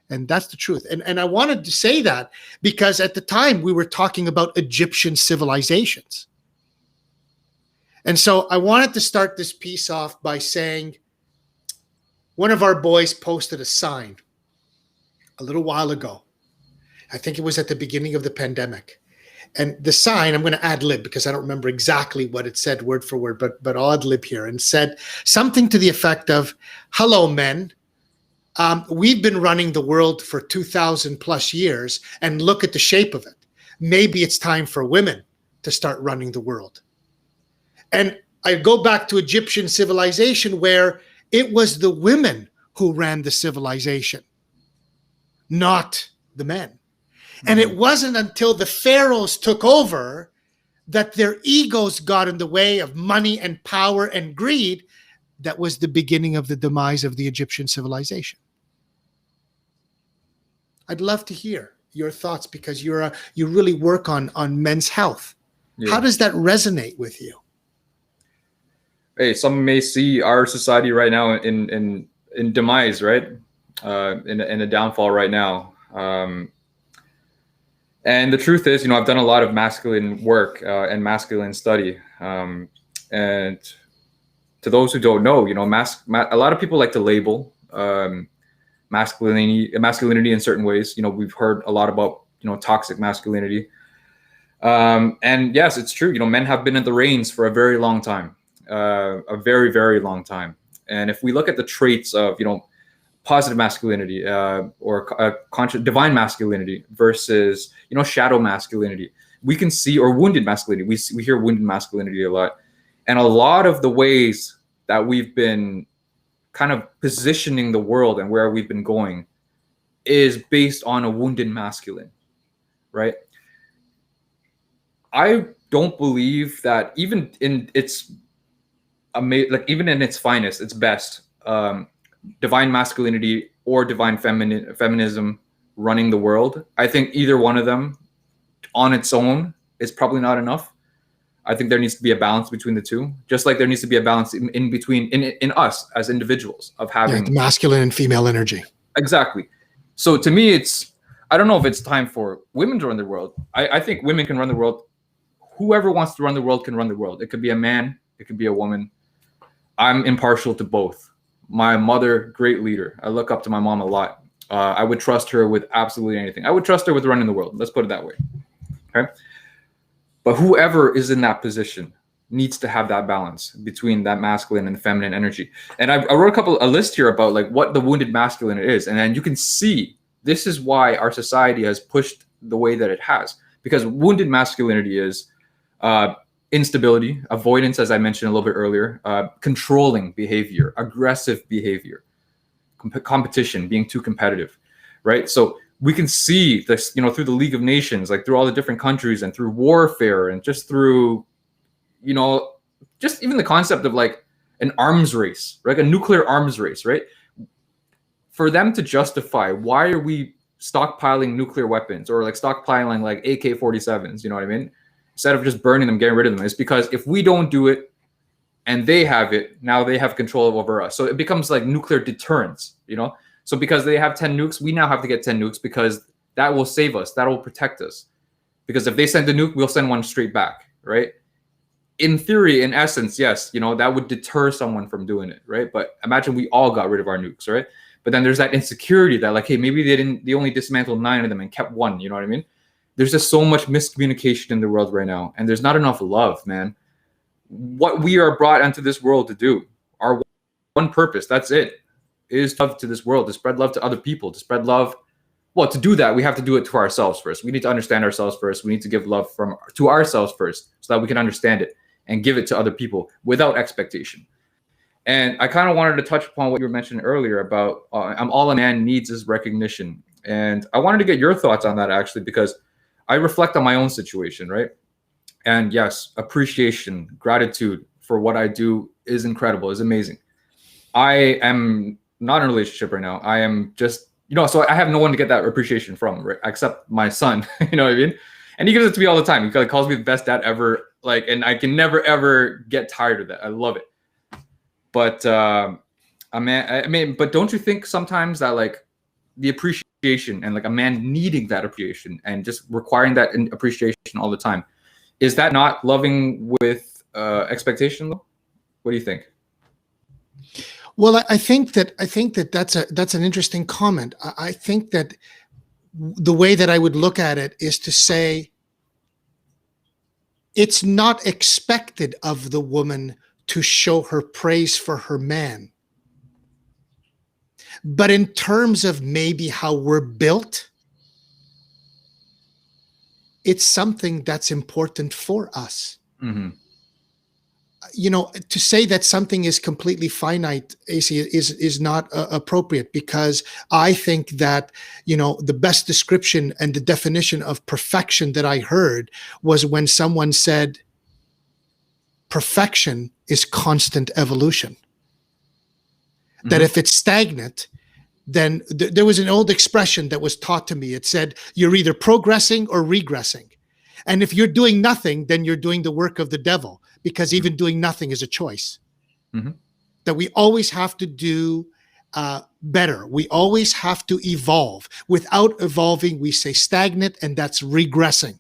And that's the truth. And I wanted to say that because at the time we were talking about Egyptian civilizations. And so I wanted to start this piece off by saying, one of our boys posted a sign a little while ago. I think it was at the beginning of the pandemic. And the sign, I'm going to ad lib because I don't remember exactly what it said word for word, but I'll ad lib here, and said something to the effect of, hello, men. We've been running the world for 2,000 plus years, and look at the shape of it. Maybe it's time for women to start running the world. And I go back to Egyptian civilization, where it was the women who ran the civilization, not the men. And it wasn't until the pharaohs took over that their egos got in the way of money and power and greed. That was the beginning of the demise of the Egyptian civilization. I'd love to hear your thoughts, because you really work on men's health How Yeah. does that resonate with you? Hey, some may see our society right now in demise, right? In a downfall right now. And the truth is, I've done a lot of masculine work and masculine study. And to those who don't know, a lot of people like to label masculinity in certain ways. We've heard a lot about toxic masculinity. And yes, it's true. Men have been at the reins for a very long time, a very, very long time. And if we look at the traits of, positive masculinity or divine masculinity versus, shadow masculinity, we can see, or wounded masculinity. We hear wounded masculinity a lot. And a lot of the ways that we've been kind of positioning the world and where we've been going is based on a wounded masculine, right? I don't believe that even in its even in its finest, its best, divine masculinity or divine feminism running the world. I think either one of them on its own is probably not enough. I think there needs to be a balance between the two, just like there needs to be a balance in between in us as individuals of having the masculine and female energy. Exactly. So to me, I don't know if it's time for women to run the world. I think women can run the world. Whoever wants to run the world can run the world. It could be a man, it could be a woman. I'm impartial to both. My mother, great leader. I look up to my mom a lot. I would trust her with absolutely anything. I would trust her with running the world. Let's put it that way. Okay. But whoever is in that position needs to have that balance between that masculine and the feminine energy. And I wrote a list here about like what the wounded masculine is. And then you can see this is why our society has pushed the way that it has. Because wounded masculinity is instability, avoidance, as I mentioned a little bit earlier, controlling behavior, aggressive behavior, competition, being too competitive, right? So we can see this, through the League of Nations, like through all the different countries and through warfare and just through, just even the concept of like an arms race, right? A nuclear arms race, right? For them to justify, why are we stockpiling nuclear weapons or like stockpiling like AK-47s, you know what I mean? Instead of just burning them, getting rid of them. It's because if we don't do it and they have it, now they have control over us. So it becomes like nuclear deterrence, So because they have 10 nukes, we now have to get 10 nukes because that will save us. That will protect us. Because if they send a nuke, we'll send one straight back, right? In theory, in essence, yes, that would deter someone from doing it, right? But imagine we all got rid of our nukes, right? But then there's that insecurity that like, hey, maybe they only dismantled 9 of them and kept 1, you know what I mean? There's just so much miscommunication in the world right now. And there's not enough love, man. What we are brought into this world to do, our one purpose, that's it, is love to this world, to spread love to other people, to spread love. Well, to do that, we have to do it to ourselves first. We need to understand ourselves first. We need to give love to ourselves first so that we can understand it and give it to other people without expectation. And I kind of wanted to touch upon what you were mentioning earlier about all a man needs is recognition. And I wanted to get your thoughts on that, actually, because I reflect on my own situation, right? And yes, appreciation, gratitude for what I do is incredible, is amazing. I am not in a relationship right now. I am just, so I have no one to get that appreciation from, right? Except my son, you know what I mean? And he gives it to me all the time. He calls me the best dad ever, and I can never, ever get tired of that. I love it. But, but don't you think sometimes that like the appreciation and like a man needing that appreciation and just requiring that appreciation all the time, is that not loving with expectation though? What do you think? Well, I think that that's an interesting comment. I think that the way that I would look at it is to say it's not expected of the woman to show her praise for her man. But in terms of maybe how we're built, it's something that's important for us. Mm-hmm. To say that something is completely finite, Acie, is not appropriate, because I think that, the best description and the definition of perfection that I heard was when someone said, perfection is constant evolution. Mm-hmm. That if it's stagnant, then there was an old expression that was taught to me. It said, you're either progressing or regressing. And if you're doing nothing, then you're doing the work of the devil, because even doing nothing is a choice. Mhm. That we always have to do better. We always have to evolve. Without evolving, we stay stagnant, and that's regressing.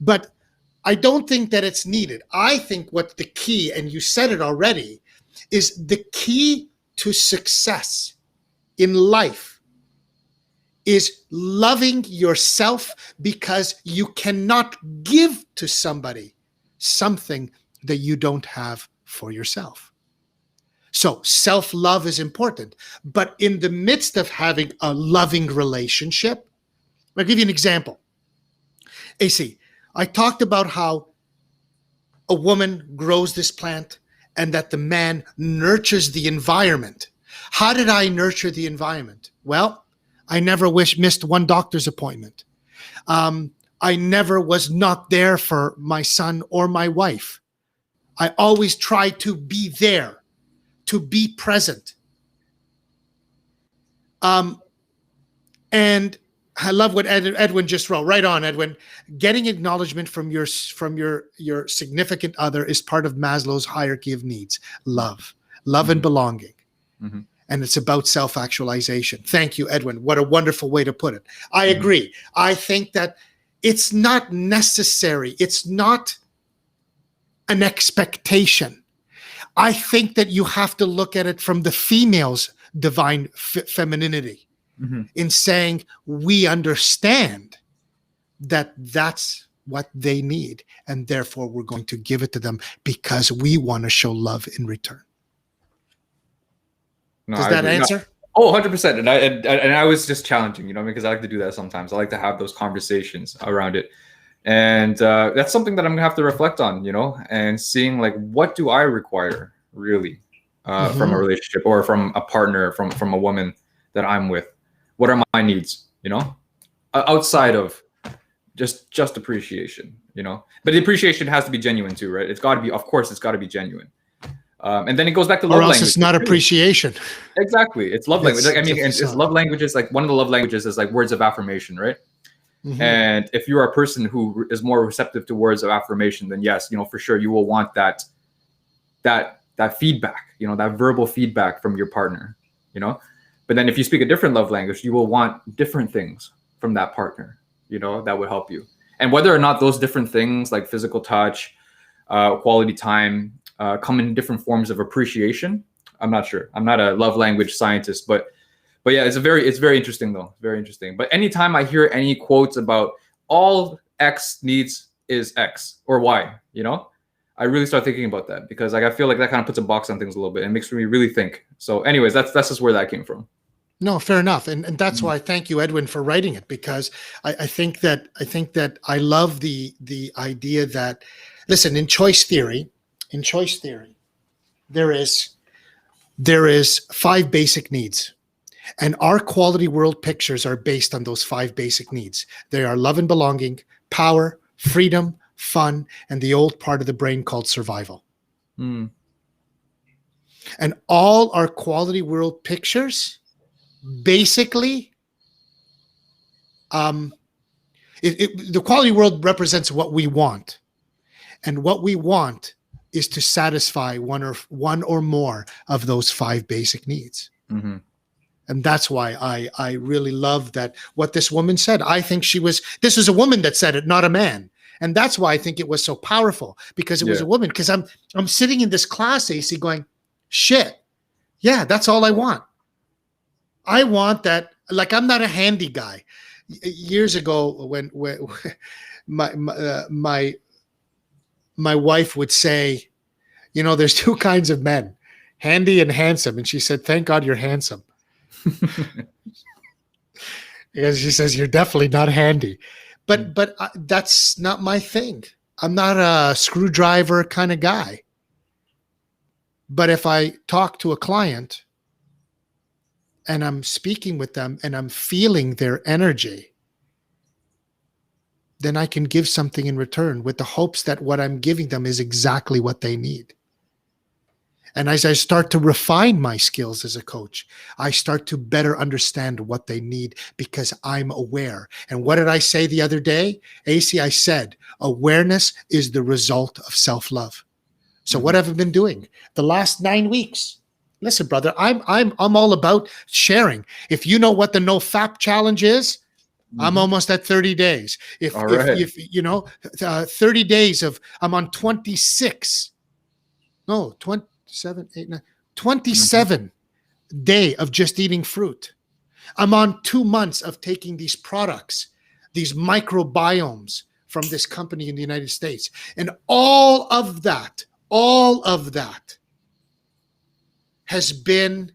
But I don't think that it's needed. I think what the key, and you said it already, is the key to success in life is loving yourself, because you cannot give to somebody something that you don't have for yourself. So self-love is important. But in the midst of having a loving relationship, I'll give you an example. Acie, I talked about how a woman grows this plant and that the man nurtures the environment. How did I nurture the environment? Well, I never missed one doctor's appointment. I never was not there for my son or my wife. I always tried to be there, to be present. And I love what Edwin just wrote. Right on, Edwin. Getting acknowledgement from your significant other is part of Maslow's hierarchy of needs. Love and belonging. Mm-hmm. And it's about self-actualization. Thank you, Edwin. What a wonderful way to put it. I agree. I think that it's not necessary. It's not an expectation. I think that you have to look at it from the female's divine femininity. Mm-hmm. In saying we understand that that's what they need, and therefore we're going to give it to them because we want to show love in return. No, does that answer? No. Oh, 100%. And I was just challenging, because I like to do that sometimes. I like to have those conversations around it. And that's something that I'm gonna have to reflect on, and seeing like, what do I require really from a relationship or from a partner, from a woman that I'm with? What are my needs, outside of just appreciation, but the appreciation has to be genuine too, right? It's got to be, of course, it's got to be genuine. And then it goes back to love language. Or else it's not appreciation. Exactly. It's love language. It's love languages. Like one of the love languages is like words of affirmation, right? Mm-hmm. And if you are a person who is more receptive to words of affirmation, then yes, for sure you will want that feedback, that verbal feedback from your partner, But then if you speak a different love language, you will want different things from that partner, that would help you. And whether or not those different things like physical touch, quality time, come in different forms of appreciation, I'm not sure. I'm not a love language scientist, but yeah, it's very interesting though. Very interesting. But anytime I hear any quotes about all X needs is X or Y, I really start thinking about that, because like I feel like that kind of puts a box on things a little bit and makes me really think. So anyways, that's just where that came from. No, fair enough. And that's why I thank you, Edwin, for writing it, because I think that I love the idea that, listen, in choice theory, there is 5 basic needs. And our quality world pictures are based on those 5 basic needs. They are love and belonging, power, freedom, fun, and the old part of the brain called survival. Mm. And all our quality world pictures, basically, the quality world represents what we want. And what we want is to satisfy one or more of those 5 basic needs. Mm-hmm. And that's why I really love that what this woman said. I think this was a woman that said it, not a man. And that's why I think it was so powerful, because it was a woman. Because I'm sitting in this class, Acie, going, shit, yeah, that's all I want. I want that. Like, I'm not a handy guy. Years ago, when my wife would say, there's 2 kinds of men, handy and handsome. And she said, thank God you're handsome. Because she says, you're definitely not handy. But that's not my thing. I'm not a screwdriver kind of guy. But if I talk to a client and I'm speaking with them and I'm feeling their energy, then I can give something in return with the hopes that what I'm giving them is exactly what they need. And as I start to refine my skills as a coach, I start to better understand what they need because I'm aware. And what did I say the other day? Acie, I said, awareness is the result of self-love. So what have I been doing the last 9 weeks? Listen, brother, I'm all about sharing. If you know what the no fap challenge is, I'm almost at 30 days. All right. If you know, 30 days of, I'm on 26. No, 27, 8, 9, 27 day of just eating fruit. I'm on 2 months of taking these products, these microbiomes from this company in the United States. And all of that has been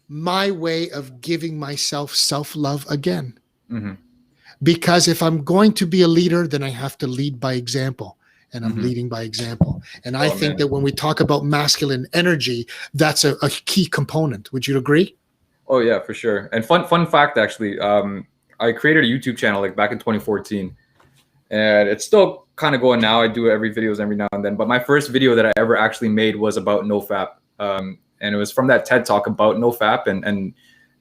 my way of giving myself self-love again. Because if I'm going to be a leader, then I have to lead by example. And I'm leading by example. And I think that when we talk about masculine energy, that's a key component. Would you agree? Oh yeah, for sure. And fun fact, actually, I created a YouTube channel like back in 2014, and it's still kind of going now. I do videos every now and then, but my first video that I ever actually made was about NoFap. And it was from that TED talk about NoFap and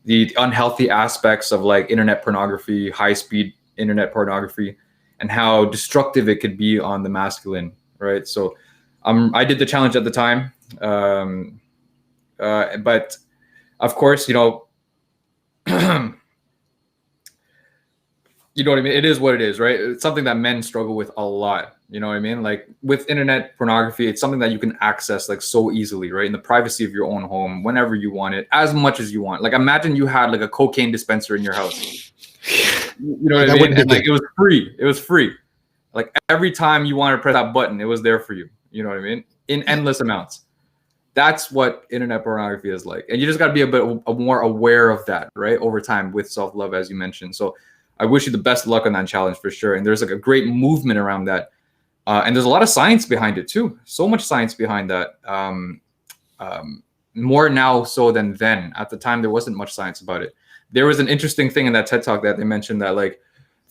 the unhealthy aspects of like internet pornography, high-speed internet pornography, and how destructive it could be on the masculine, right? So I did the challenge at the time. But of course, you know, you know what I mean? It is what it is, right? It's something that men struggle with a lot. You know what I mean? Like with internet pornography, it's something that you can access like so easily, right? In the privacy of your own home, whenever you want it, as much as you want. Like imagine you had like a cocaine dispenser in your house. You know what I mean? And like it was free. It was free. Like every time you wanted to press that button, it was there for you. You know what I mean? In endless amounts. That's what internet pornography is like. And you just got to be a bit more aware of that, right? Over time with self-love, as you mentioned. So I wish you the best of luck on that challenge for sure. And there's like a great movement around that. And there's a lot of science behind it too. So much science behind that. More now so than then. At the time, there wasn't much science about it. There was an interesting thing in that TED talk that they mentioned that like,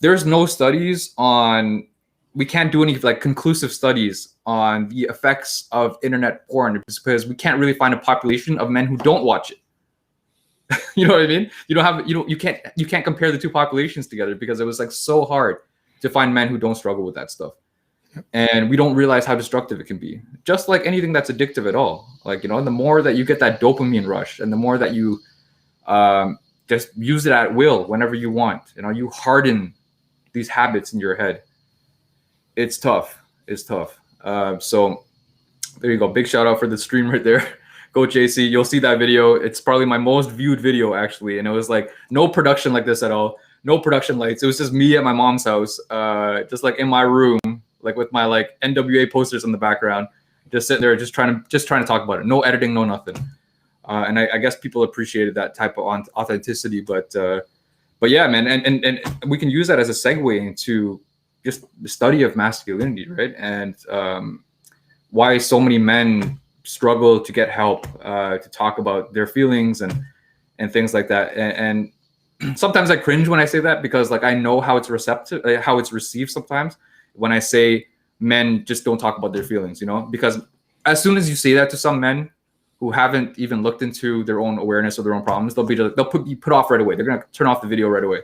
there's no studies on, we can't do any like conclusive studies on the effects of internet porn because we can't really find a population of men who don't watch it. You know what I mean? You can't compare the two populations together because it was like so hard to find men who don't struggle with that stuff. And we don't realize how destructive it can be. Just like anything that's addictive at all. Like, you know, the more that you get that dopamine rush and the more that you just use it at will whenever you want, you know, you harden these habits in your head. It's tough. It's tough. So there you go. Big shout out for the stream right there. Coach Acie, you'll see that video. It's probably my most viewed video actually. And it was like no production like this at all. No production lights. It was just me at my mom's house, just like in my room, like with my like NWA posters in the background, just sitting there, just trying to talk about it. No editing, no nothing. And I guess people appreciated that type of authenticity. But yeah, man, and we can use that as a segue into just the study of masculinity, right? And why so many men struggle to get help, to talk about their feelings and things like that. And sometimes I cringe when I say that because like I know how it's received sometimes when I say men just don't talk about their feelings, you know, because as soon as you say that to some men who haven't even looked into their own awareness of their own problems, they'll be put off right away. They're gonna turn off the video right away,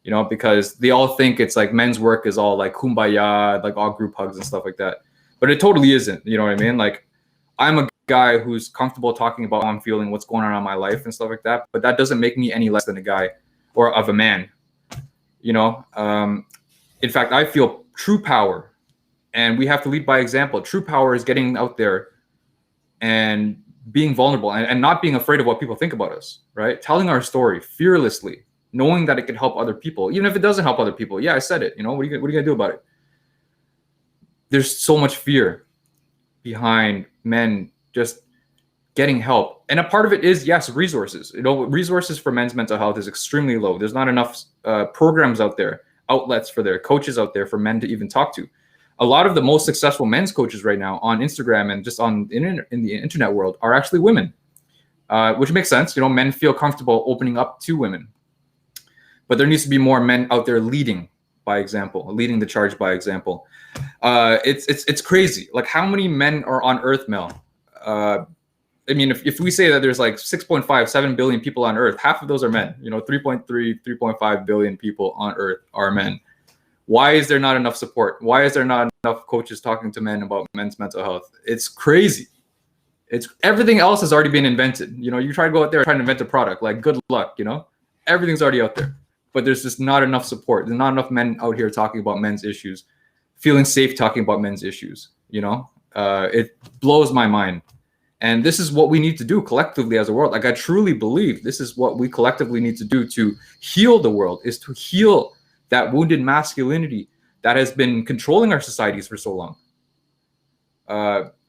you know, because they all think it's like men's work is all like kumbaya, like all group hugs and stuff like that. But it totally isn't. You know what I mean? Like I'm a guy who's comfortable talking about how I'm feeling, what's going on in my life and stuff like that. But that doesn't make me any less than a guy or of a man, you know? In fact, I feel true power and we have to lead by example. True power is getting out there and being vulnerable and not being afraid of what people think about us, right? Telling our story fearlessly, knowing that it can help other people, even if it doesn't help other people. Yeah, I said it, you know, what are you gonna do about it? There's so much fear behind men just getting help. And a part of it is, yes, resources. You know, resources for men's mental health is extremely low. There's not enough programs out there, outlets for their coaches out there for men to even talk to. A lot of the most successful men's coaches right now on Instagram and just in the internet world are actually women, which makes sense. You know, men feel comfortable opening up to women, but there needs to be more men out there leading by example, leading the charge by example. It's crazy. Like, how many men are on Earth, Mel? I mean, if we say that there's like 6.5, 7 billion people on Earth, half of those are men. 3.3, 3.5 billion people on Earth are men. Why is there not enough support? Why is there not enough coaches talking to men about men's mental health? It's crazy. Everything else has already been invented. You try to go out there trying to invent a product, like, good luck. Everything's already out there, but there's just not enough support. There's not enough men out here talking about men's issues, feeling safe talking about men's issues. It blows my mind. And this is what we need to do collectively as a world. Like, I truly believe this is what we collectively need to do to heal the world, is to heal that wounded masculinity that has been controlling our societies for so long.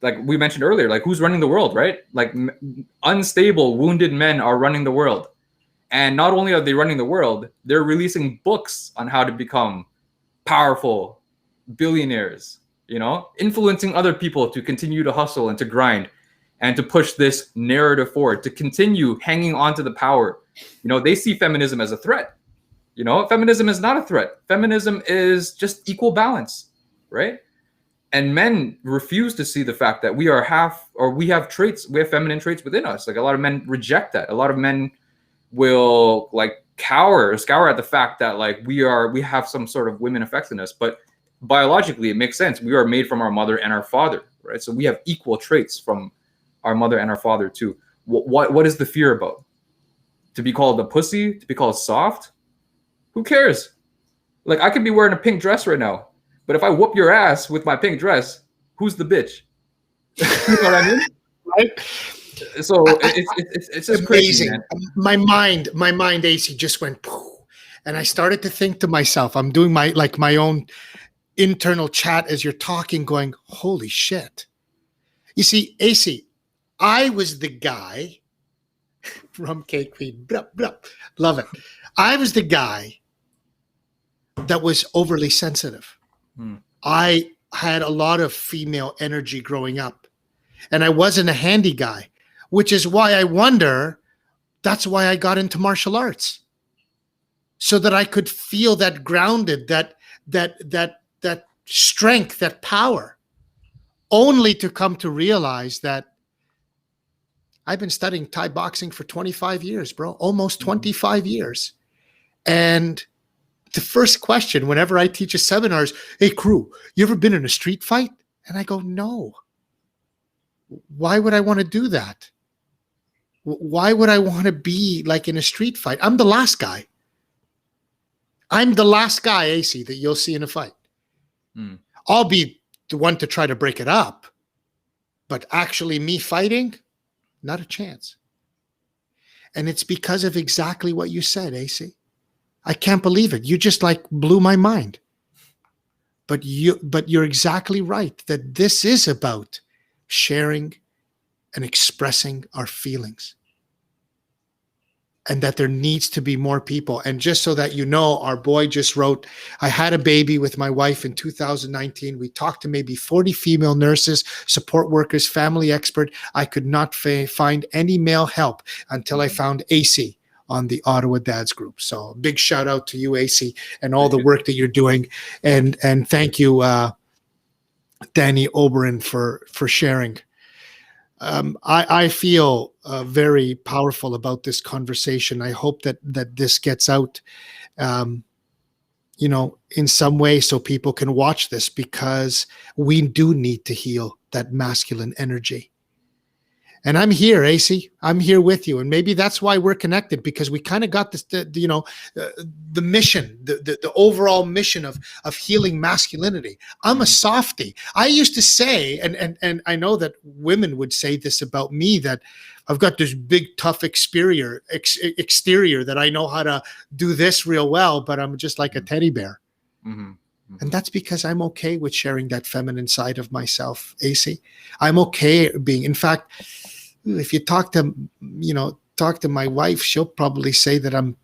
Like we mentioned earlier, like, who's running the world, right? Like, unstable, wounded men are running the world. And not only are they running the world, they're releasing books on how to become powerful billionaires, influencing other people to continue to hustle and to grind and to push this narrative forward, to continue hanging on to the power. They see feminism as a threat. Feminism is not a threat. Feminism is just equal balance, right? And men refuse to see the fact that we have traits, we have feminine traits within us. Like, a lot of men reject that. A lot of men will like scour at the fact that, like, we have some sort of women effects in us. But biologically, it makes sense. We are made from our mother and our father, right? So we have equal traits from our mother and our father too. What is the fear about? To be called a pussy? To be called soft? Who cares? Like, I could be wearing a pink dress right now, but if I whoop your ass with my pink dress, who's the bitch? You know what I mean? Right? So it's just amazing. Crazy, my mind, Acie, just went poof, and I started to think to myself, I'm doing my own internal chat as you're talking, going, holy shit. You see, Acie, I was the guy from Cake Queen. Blah, blah. Love it. I was the guy that was overly sensitive. I had a lot of female energy growing up, and I wasn't a handy guy, which is why I wonder, that's why I got into martial arts, so that I could feel that grounded, that strength, that power, only to come to realize that I've been studying Thai boxing for 25 years, bro, almost 25 years. And the first question whenever I teach a seminar is, hey, crew, you ever been in a street fight? And I go, no. Why would I want to do that? Why would I want to be like in a street fight? I'm the last guy. I'm the last guy, Acie, that you'll see in a fight. I'll be the one to try to break it up. But actually me fighting, not a chance. And it's because of exactly what you said, Acie. I can't believe it. You just like blew my mind. But you're exactly right that this is about sharing and expressing our feelings. And that there needs to be more people. And just so that you know, our boy just wrote, I had a baby with my wife in 2019. We talked to maybe 40 female nurses, support workers, family expert. I could not find any male help until I found Acie on the Ottawa Dads group. So big shout out to you, Acie, and all the work that you're doing. And thank you, Danny Oberon, for sharing. I feel very powerful about this conversation. I hope that this gets out, in some way, so people can watch this, because we do need to heal that masculine energy. And I'm here, Acie. I'm here with you. And maybe that's why we're connected, because we kind of got this, the mission, the overall mission of healing masculinity. I'm a softie. I used to say, and I know that women would say this about me, that I've got this big, tough exterior that I know how to do this real well, but I'm just like a teddy bear. And that's because I'm okay with sharing that feminine side of myself, Acie. I'm okay being, in fact, if you talk to my wife, she'll probably say that I'm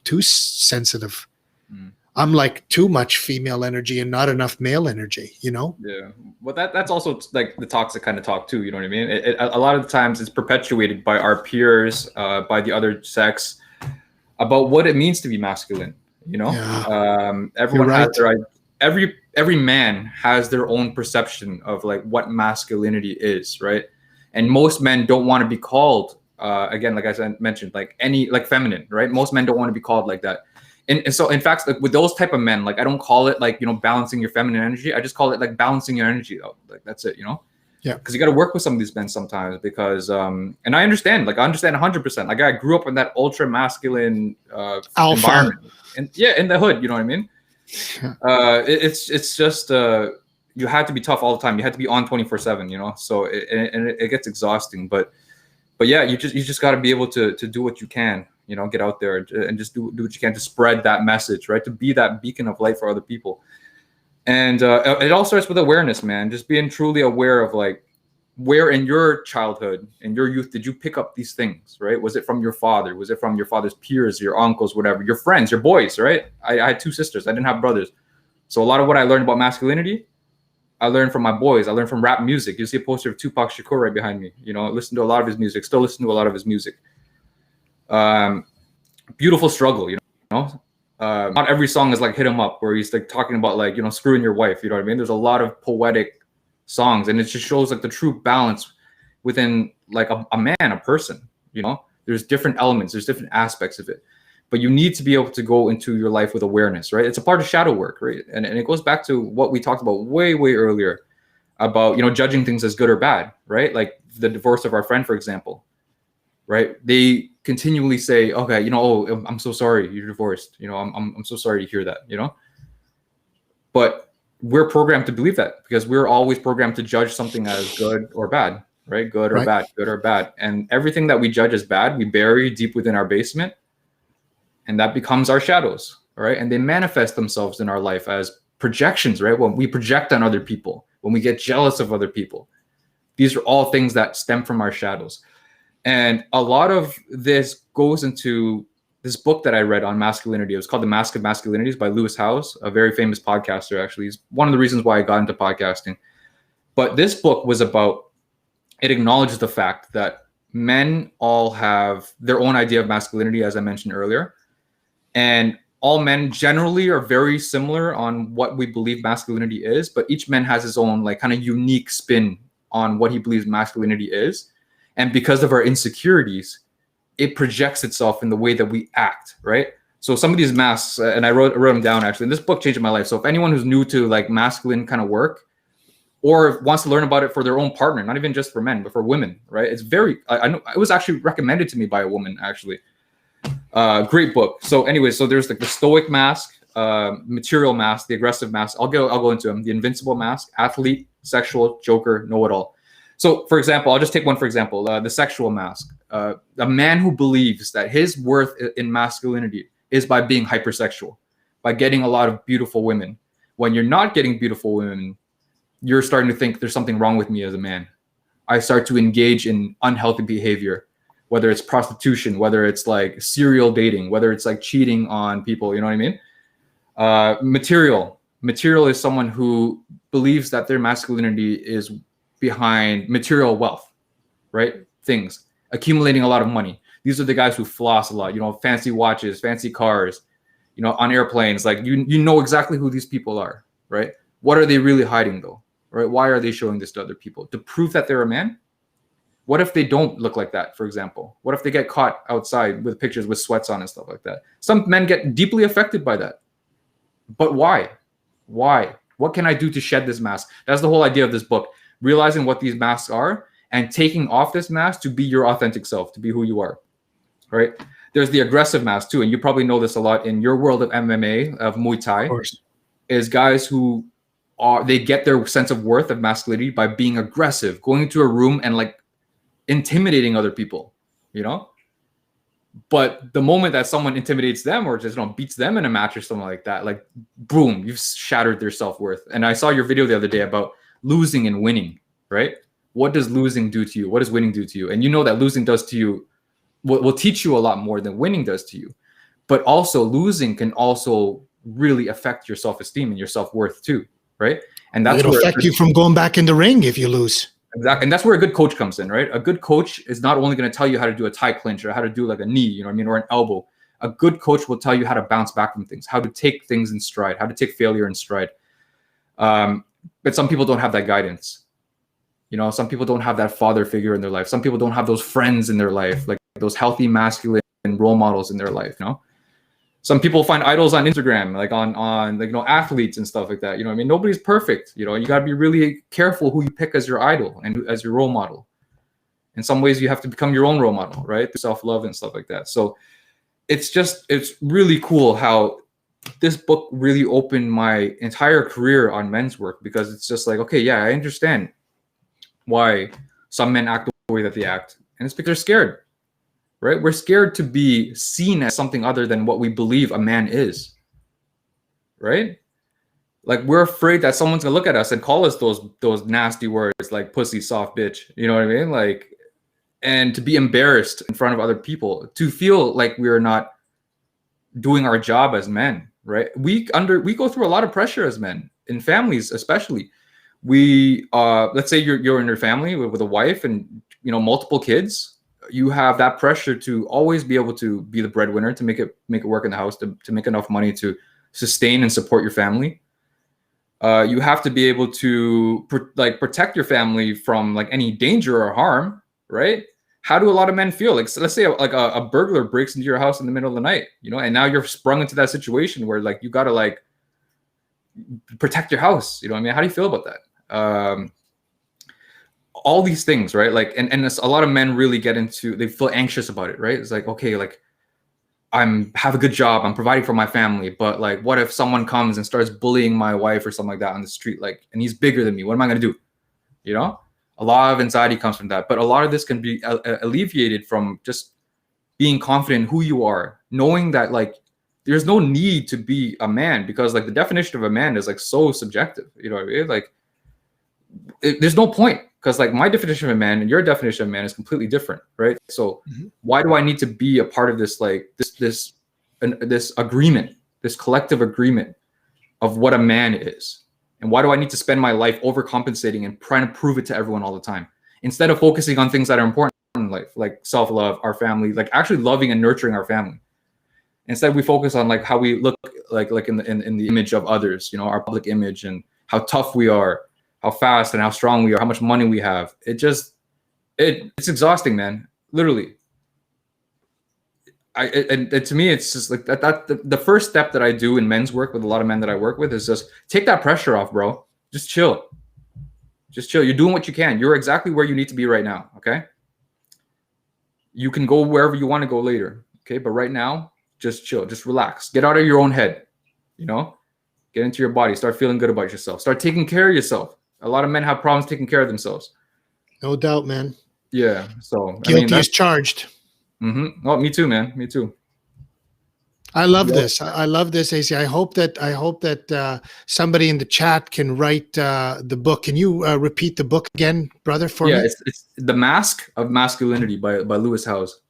too sensitive. I'm like too much female energy and not enough male energy, Yeah. Well, that's also like the toxic kind of talk too. You know what I mean? A lot of the times it's perpetuated by our peers, by the other sex, about what it means to be masculine. You know, Yeah, you're everyone has right. their every man has their own perception of like what masculinity is, right? And most men don't want to be called again, like I said, mentioned, like any like feminine, right? Most men don't want to be called like that. And so in fact, like with those type of men, like I don't call it like, you know, balancing your feminine energy. I just call it like balancing your energy though. Like that's it, you know? Yeah. Because you got to work with some of these men sometimes because and I understand 100%. Like I grew up in that ultra masculine Alpha. environment, and yeah, in the hood, you know what I mean. Yeah. It's just you had to be tough all the time. You had to be on 24/7, you know. So it gets exhausting, but yeah, you just got to be able to do what you can, you know, get out there and just do what you can to spread that message, right? To be that beacon of light for other people. And it all starts with awareness, man. Just being truly aware of like where in your childhood and your youth did you pick up these things, right? Was it from your father? Was it from your father's peers, your uncles, whatever, your friends, your boys, right? I had two sisters. I didn't have brothers. So a lot of what I learned about masculinity, I learned from my boys. I learned from rap music. You see a poster of Tupac Shakur right behind me. You know, listen to a lot of his music. Still listen to a lot of his music. Beautiful struggle, you know. Not every song is like "Hit 'Em Up," where he's like talking about like, you know, screwing your wife. You know what I mean? There's a lot of poetic songs, and it just shows like the true balance within like a man, a person. You know, there's different elements, there's different aspects of it, but you need to be able to go into your life with awareness, right? It's a part of shadow work, right? And it goes back to what we talked about way earlier about, you know, judging things as good or bad, right? Like the divorce of our friend, for example, right? They continually say, okay, you know, oh, I'm so sorry you're divorced. You know, I'm so sorry to hear that, you know. But we're programmed to believe that because we're always programmed to judge something as good or bad, right? Good or Right. bad, good or bad. And everything that we judge as bad, we bury deep within our basement, and that becomes our shadows, right? And they manifest themselves in our life as projections, right? When we project on other people, when we get jealous of other people, these are all things that stem from our shadows. And a lot of this goes into this book that I read on masculinity. It was called The Mask of Masculinities by Lewis Howes, a very famous podcaster, actually. He's one of the reasons why I got into podcasting. But this book was about, it acknowledges the fact that men all have their own idea of masculinity, as I mentioned earlier. And all men generally are very similar on what we believe masculinity is, but each man has his own like kind of unique spin on what he believes masculinity is. And because of our insecurities, it projects itself in the way that we act, right? So some of these masks, and I wrote them down actually, and this book changed my life. So if anyone who's new to like masculine kind of work or wants to learn about it for their own partner, not even just for men, but for women, right? It's very, I know it was actually recommended to me by a woman actually. Great book. So anyway, so there's like the stoic mask, material mask, the aggressive mask. I'll go into them. The invincible mask, athlete, sexual, joker, know-it-all. So, for example, I'll just take one for example, the sexual mask. A man who believes that his worth in masculinity is by being hypersexual, by getting a lot of beautiful women. When you're not getting beautiful women, you're starting to think there's something wrong with me as a man. I start to engage in unhealthy behavior, whether it's prostitution, whether it's like serial dating, whether it's like cheating on people, you know what I mean? Material is someone who believes that their masculinity is behind material wealth, right? Things, accumulating a lot of money. These are the guys who floss a lot, you know, fancy watches, fancy cars, you know, on airplanes. Like you know exactly who these people are, right? What are they really hiding though, right? Why are they showing this to other people? To prove that they're a man? What if they don't look like that, for example? What if they get caught outside with pictures with sweats on and stuff like that? Some men get deeply affected by that. But why? Why? What can I do to shed this mask? That's the whole idea of this book. Realizing what these masks are and taking off this mask to be your authentic self, to be who you are, right? There's the aggressive mask too, and you probably know this a lot in your world of MMA, of Muay Thai, Of course. is guys who they get their sense of worth of masculinity by being aggressive, going into a room and like intimidating other people, you know? But the moment that someone intimidates them or just, you know, beats them in a match or something like that, like boom, you've shattered their self-worth. And I saw your video the other day about losing and winning, right? What does losing do to you? What does winning do to you? And you know that losing does to you will teach you a lot more than winning does to you. But also losing can also really affect your self-esteem and your self-worth too, right? And that's It'll where affect you from going back in the ring if you lose. exactly. And that's where a good coach comes in, right? A good coach is not only going to tell you how to do a Thai clinch or how to do like a knee, you know what I mean, or an elbow. A good coach will tell you how to bounce back from things, how to take things in stride, how to take failure in stride. But some people don't have that guidance. You know, some people don't have that father figure in their life. Some people don't have those friends in their life, like those healthy masculine role models in their life, you know? Some people find idols on Instagram, like on like, you know, athletes and stuff like that. You know what I mean? Nobody's perfect. You know, you got to be really careful who you pick as your idol and as your role model. In some ways, you have to become your own role model, right? Self-love and stuff like that. So it's really cool how this book really opened my entire career on men's work, because it's just like, okay, yeah, I understand why some men act the way that they act. And it's because they're scared, right? We're scared to be seen as something other than what we believe a man is, right? Like, we're afraid that someone's gonna look at us and call us those nasty words like pussy, soft bitch. You know what I mean? Like, and to be embarrassed in front of other people, to feel like we're not doing our job as men, right? We go through a lot of pressure as men, in families especially. We let's say you're in your family with a wife and, you know, multiple kids. You have that pressure to always be able to be the breadwinner, to make it work in the house, to make enough money to sustain and support your family. You have to be able to protect your family from like any danger or harm, right? How do a lot of men feel? Like, so let's say a burglar breaks into your house in the middle of the night, you know, and now you're sprung into that situation where like you got to like protect your house. You know what I mean? How do you feel about that? All these things, right? Like, and a lot of men really they feel anxious about it, right? It's like, okay, like have a good job, I'm providing for my family, but like, what if someone comes and starts bullying my wife or something like that on the street, like, and he's bigger than me? What am I going to do? You know, a lot of anxiety comes from that, but a lot of this can be alleviated from just being confident in who you are, knowing that like there's no need to be a man, because like the definition of a man is like so subjective. You know what I mean? Like, there's no point, because like my definition of a man and your definition of a man is completely different, right? So why do I need to be a part of this, like this agreement, this collective agreement of what a man is? And why do I need to spend my life overcompensating and trying to prove it to everyone all the time, instead of focusing on things that are important in life, like self-love, our family, like actually loving and nurturing our family? Instead, we focus on like how we look like in the image of others, you know, our public image, and how tough we are, how fast and how strong we are, how much money we have. It's exhausting, man. Literally. And to me, it's just like the first step that I do in men's work with a lot of men that I work with is just take that pressure off, bro. Just chill. Just chill. You're doing what you can. You're exactly where you need to be right now. Okay. You can go wherever you want to go later. Okay. But right now, just chill. Just relax. Get out of your own head. You know, get into your body. Start feeling good about yourself. Start taking care of yourself. A lot of men have problems taking care of themselves. No doubt, man. Yeah. So guilty as charged. Oh, me too, man. Me too. I love this. I love this, Acie. I hope that somebody in the chat can write the book. Can you repeat the book again, brother, for me? Yeah, it's The Mask of Masculinity by Lewis Howes.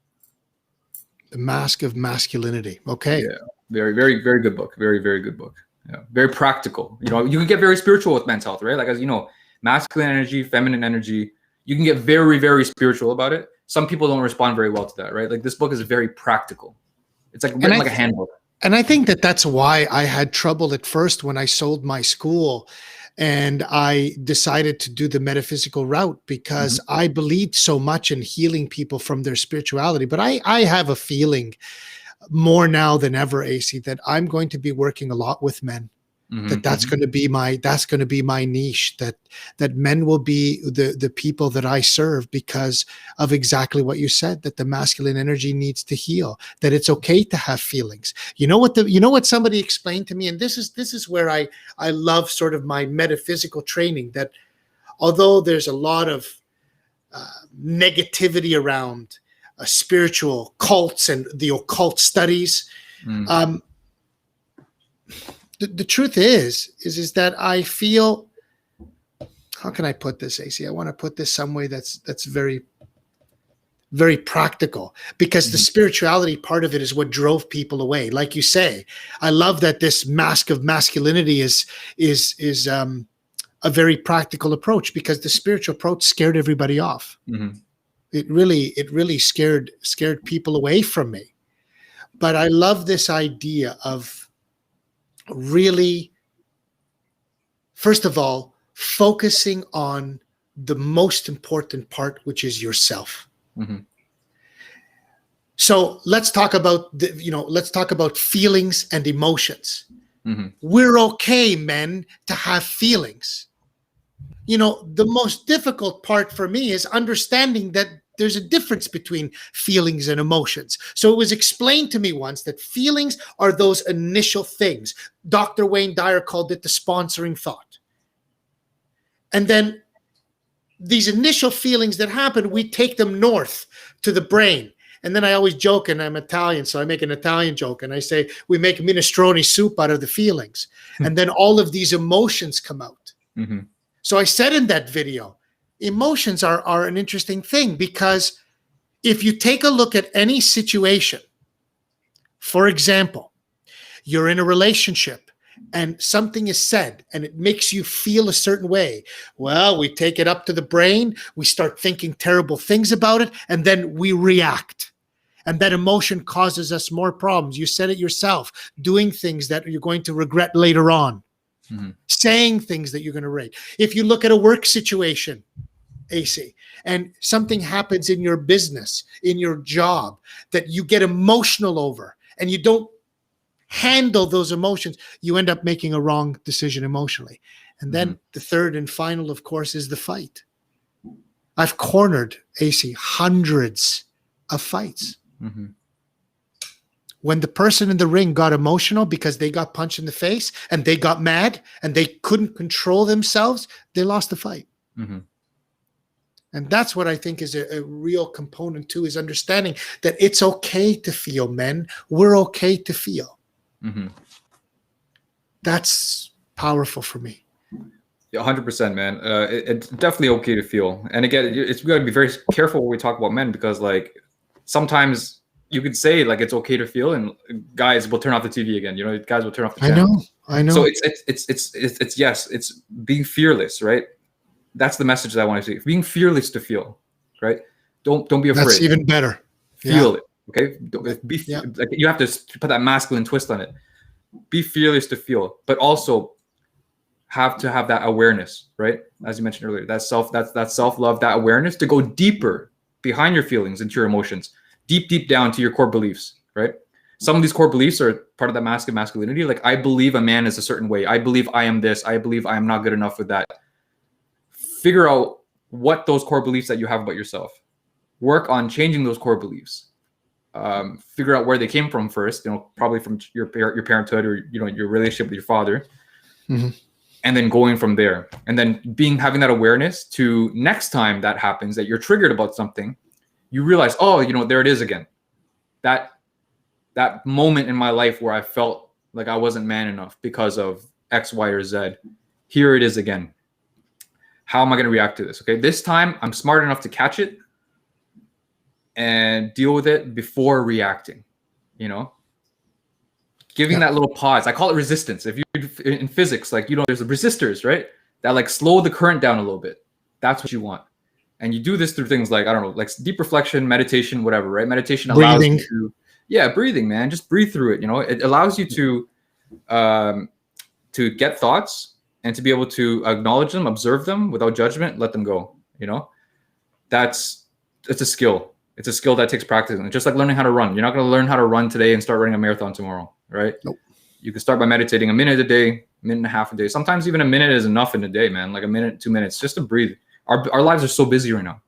The Mask of Masculinity. Okay. Yeah. Very, very, very good book. Very, very good book. Yeah. Very practical. You know, you can get very spiritual with men's health, right? Like, as you know, masculine energy, feminine energy, you can get very, very spiritual about it. Some people don't respond very well to that, right? Like, this book is very practical. It's like written like a handbook. And I think that's why I had trouble at first when I sold my school and I decided to do the metaphysical route, because I believed so much in healing people from their spirituality. But I have a feeling more now than ever, Acie, that I'm going to be working a lot with men. That's going to be my niche, that men will be the people that I serve, because of exactly what you said, that the masculine energy needs to heal, that it's okay to have feelings. You know what somebody explained to me, and this is where I love sort of my metaphysical training, that although there's a lot of negativity around spiritual cults and the occult studies, the truth is that I feel, how can I put this, Acie? I want to put this some way that's very, very practical, because the spirituality part of it is what drove people away. Like you say, I love that this mask of masculinity is a very practical approach, because the spiritual approach scared everybody off. It really scared people away from me. But I love this idea of really, first of all, focusing on the most important part, which is yourself. Mm-hmm. So let's talk about let's talk about feelings and emotions. Mm-hmm. We're okay, men, to have feelings. The most difficult part for me is understanding that there's a difference between feelings and emotions. So it was explained to me once that feelings are those initial things. Dr. Wayne Dyer called it the sponsoring thought. And then these initial feelings that happen, we take them north to the brain. And then I always joke, and I'm Italian, so I make an Italian joke, and I say, we make minestrone soup out of the feelings. And then all of these emotions come out. Mm-hmm. So I said in that video, emotions are an interesting thing, because if you take a look at any situation, for example, you're in a relationship and something is said and it makes you feel a certain way. Well, we take it up to the brain, we start thinking terrible things about it, and then we react. And that emotion causes us more problems. You said it yourself, doing things that you're going to regret later on. Mm-hmm. Saying things that you're going to regret. If you look at a work situation, Acie, and something happens in your business, in your job, that you get emotional over and you don't handle those emotions, you end up making a wrong decision emotionally. And then the third and final, of course, is the fight. I've cornered, Acie, hundreds of fights. Mm-hmm. When the person in the ring got emotional because they got punched in the face and they got mad and they couldn't control themselves, they lost the fight. Mm-hmm. And that's what I think is a real component too, is understanding that it's okay to feel, men. We're okay to feel. Mm-hmm. That's powerful for me. 100%, man. It's definitely okay to feel. And again, it's got to be very careful when we talk about men, because like sometimes you could say like it's okay to feel, and guys will turn off the TV again. Guys will turn off the channel. I know. So it's yes, it's being fearless, right? That's the message that I want to see. Being fearless to feel, right? Don't be afraid. That's even better. Feel it, okay? Like you have to put that masculine twist on it. Be fearless to feel, but also have to have that awareness, right? As you mentioned earlier, that's self-love, that awareness to go deeper behind your feelings, into your emotions, deep down to your core beliefs, right? Some of these core beliefs are part of that masculinity. Like, I believe a man is a certain way. I believe I am this. I believe I am not good enough with that. Figure out what those core beliefs that you have about yourself. Work on changing those core beliefs. Figure out where they came from first. Probably from your parenthood, or your relationship with your father, mm-hmm. and then going from there. And then having that awareness to next time that happens, that you're triggered about something, you realize, oh, there it is again. That moment in my life where I felt like I wasn't man enough because of X, Y, or Z. Here it is again. How am I going to react to this? Okay, this time I'm smart enough to catch it and deal with it before reacting. Giving that little pause. I call it resistance. If you're in physics, like, there's the resistors, right? That like slow the current down a little bit. That's what you want. And you do this through things like, I don't know, like deep reflection, meditation, whatever, right? Meditation allows you to, breathing, man. Just breathe through it. It allows you to get thoughts and to be able to acknowledge them, observe them without judgment, let them go. It's a skill. It's a skill that takes practice. And just like learning how to run, you're not going to learn how to run today and start running a marathon tomorrow, right? Nope. You can start by meditating a minute a day, minute and a half a day. Sometimes even a minute is enough in a day, man. Like a minute, 2 minutes, just to breathe. Our lives are so busy right now,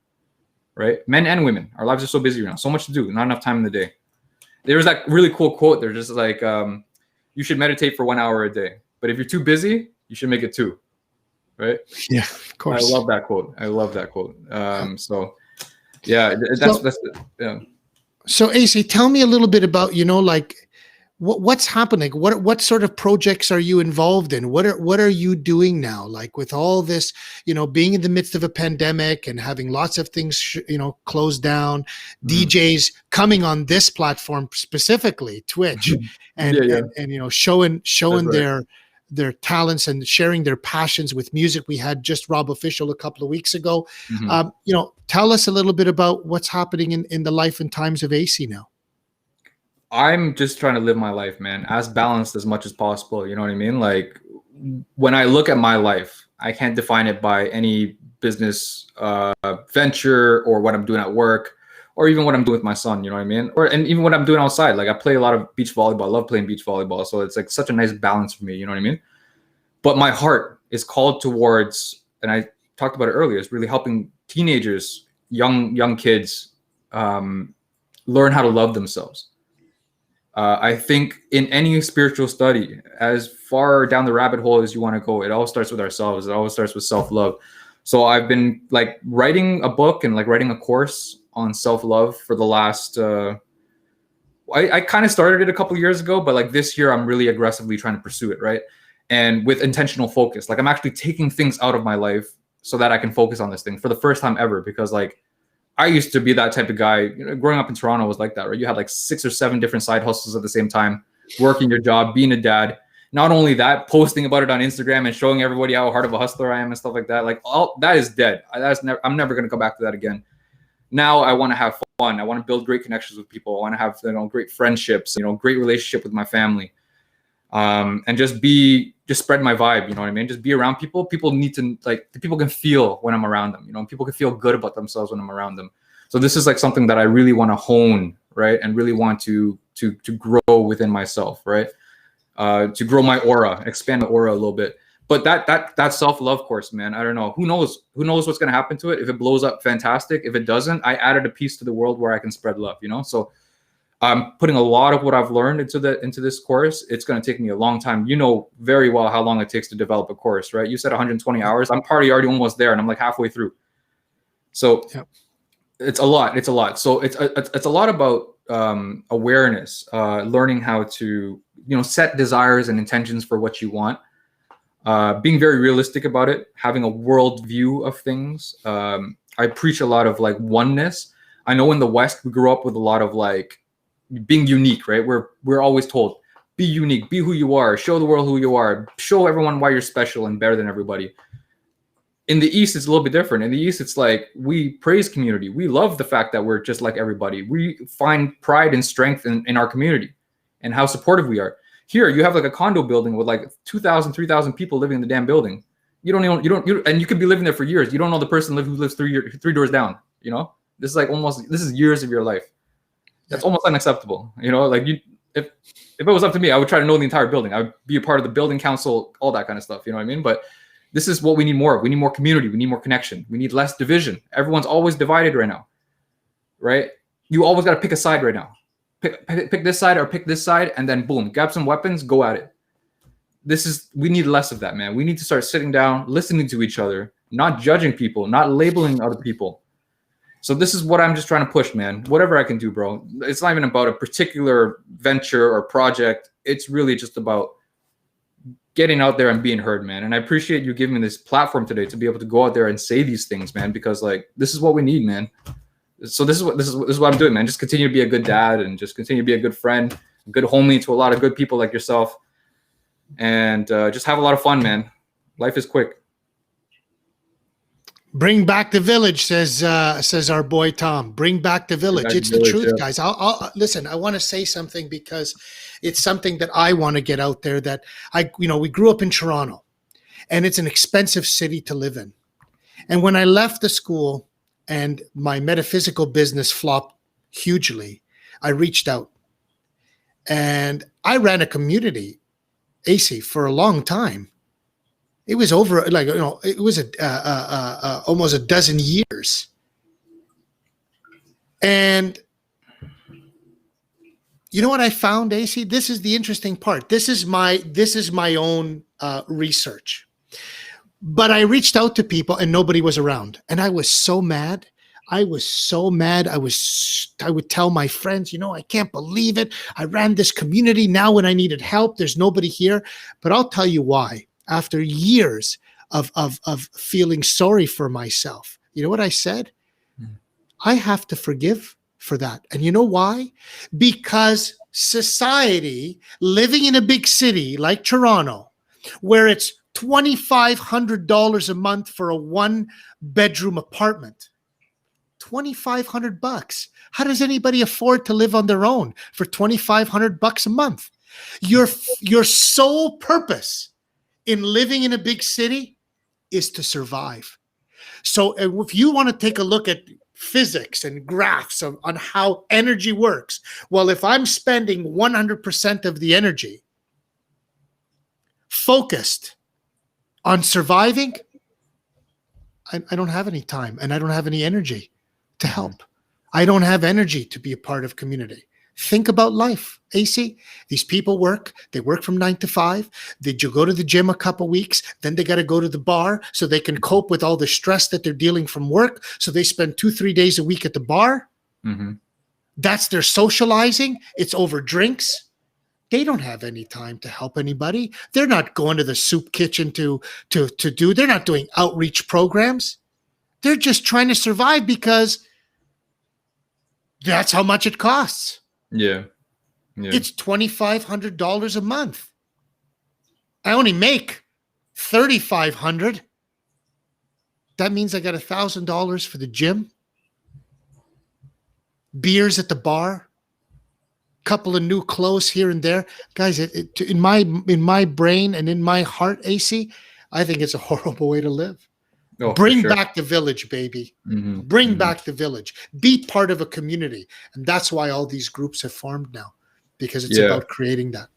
right? Men and women, our lives are so busy right now. So much to do, not enough time in the day. There was that really cool quote. They're just like, you should meditate for 1 hour a day. But if you're too busy, you should make it 2, right? Yeah, of course. I love that quote. So yeah, that's yeah. So Acie, tell me a little bit about, like what's happening? What sort of projects are you involved in? What are you doing now? Like with all this, being in the midst of a pandemic and having lots of things, closed down, DJs coming on this platform specifically, Twitch, and showing their talents and sharing their passions with music. We had just Rob Official a couple of weeks ago. Mm-hmm. Tell us a little bit about what's happening in the life and times of Acie now. I'm just trying to live my life, man, as balanced as much as possible. You know what I mean? Like when I look at my life, I can't define it by any business venture or what I'm doing at work or even what I'm doing with my son. You know what I mean? And even what I'm doing outside. Like I play a lot of beach volleyball. I love playing beach volleyball. So it's like such a nice balance for me. You know what I mean? But my heart is called towards, and I talked about it earlier, is really helping teenagers, young kids, learn how to love themselves. I think in any spiritual study, as far down the rabbit hole as you want to go, it all starts with ourselves. It always starts with self-love. So I've been like writing a book and like writing a course on self-love for the last, I kind of started it a couple years ago, but like this year I'm really aggressively trying to pursue it, right? And with intentional focus. Like I'm actually taking things out of my life so that I can focus on this thing for the first time ever, because like I used to be that type of guy. You know, growing up in Toronto was like that, right? You had like 6 or 7 different side hustles at the same time, working your job, being a dad. Not only that, posting about it on Instagram and showing everybody how hard of a hustler I am and stuff like that. Like all that is dead. I'm never going to go back to that again. Now I want to have fun. I want to build great connections with people. I want to have, you know, great friendships, you know, great relationship with my family. And just spread my vibe, you know what I mean? Just be around people. People need to, like, people can feel when I'm around them, you know, people can feel good about themselves when I'm around them. So this is like something that I really want to hone, right? And really want to grow within myself, right? To grow my aura, expand my aura a little bit. But that self-love course, man, I don't know. Who knows what's going to happen to it? If it blows up, fantastic. If it doesn't, I added a piece to the world where I can spread love, you know? So I'm putting a lot of what I've learned into this course. It's going to take me a long time. You know very well how long it takes to develop a course, right? You said 120 hours. I'm already almost there, and I'm like halfway through. So yep. It's a lot. It's a lot. So it's a lot about awareness, learning how to, you know, set desires and intentions for what you want, being very realistic about it, having a world view of things. I preach a lot of like oneness. I know in the West we grew up with a lot of like being unique, right? We're always told, be unique, be who you are, show the world who you are, show everyone why you're special and better than everybody. In the East, it's a little bit different. In the East, it's like we praise community. We love the fact that we're just like everybody. We find pride and strength in our community and how supportive we are. Here, you have like a condo building with like 2,000, 3,000 people living in the damn building. And you could be living there for years. You don't know the person who lives three doors down. You know, this is years of your life. That's almost unacceptable. You know, like if it was up to me, I would try to know the entire building. I would be a part of the building council, all that kind of stuff. You know what I mean? But this is what we need more of. We need more community. We need more connection. We need less division. Everyone's always divided right now, right? You always got to pick a side right now. Pick this side or pick this side, and then boom, grab some weapons, go at it. We need less of that, man. We need to start sitting down, listening to each other, not judging people, not labeling other people. So this is what I'm just trying to push, man. Whatever I can do, bro. It's not even about a particular venture or project. It's really just about getting out there and being heard, man. And I appreciate you giving me this platform today to be able to go out there and say these things, man, because like this is what we need, man. So this is what I'm doing, man. Just continue to be a good dad and just continue to be a good friend, a good homie to a lot of good people like yourself. And just have a lot of fun, man. Life is quick. Bring back the village, says our boy Tom. Bring back the village. It's the truth, guys. I'll listen. I want to say something because it's something that I want to get out there. That we grew up in Toronto, and it's an expensive city to live in. And when I left the school and my metaphysical business flopped hugely, I reached out, and I ran a community, Acie, for a long time. It was over, like, it was almost a dozen years. And you know what I found, Acie? This is the interesting part. This is my own research. But I reached out to people and nobody was around. And I was so mad. I would tell my friends, I can't believe it. I ran this community. Now when I needed help, there's nobody here. But I'll tell you why. After years of feeling sorry for myself, you know what I said? I have to forgive for that. And you know why? Because society, living in a big city like Toronto, where it's $2,500 a month for a 1-bedroom apartment, $2,500. How does anybody afford to live on their own for $2,500 a month? Your sole purpose in living in a big city is to survive. So if you want to take a look at physics and graphs on how energy works, well, if I'm spending 100% of the energy focused on surviving, I don't have any time and I don't have any energy to help. I don't have energy to be a part of community. Think about life, Acie. These people work. They work from 9 to 5. They go to the gym a couple weeks. Then they got to go to the bar so they can cope with all the stress that they're dealing from work. So they spend 2-3 days a week at the bar. Mm-hmm. That's their socializing. It's over drinks. They don't have any time to help anybody. They're not going to the soup kitchen to do. They're not doing outreach programs. They're just trying to survive because that's how much it costs. Yeah. It's $2,500 a month. I only make $3,500. That means I got $1,000 for the gym, beers at the bar, couple of new clothes here and there. Guys, in my brain and in my heart, Acie, I think it's a horrible way to live. Oh, Bring sure. back the village, baby. Mm-hmm. Bring back the village. Be part of a community. And that's why all these groups have formed now, because it's about creating that.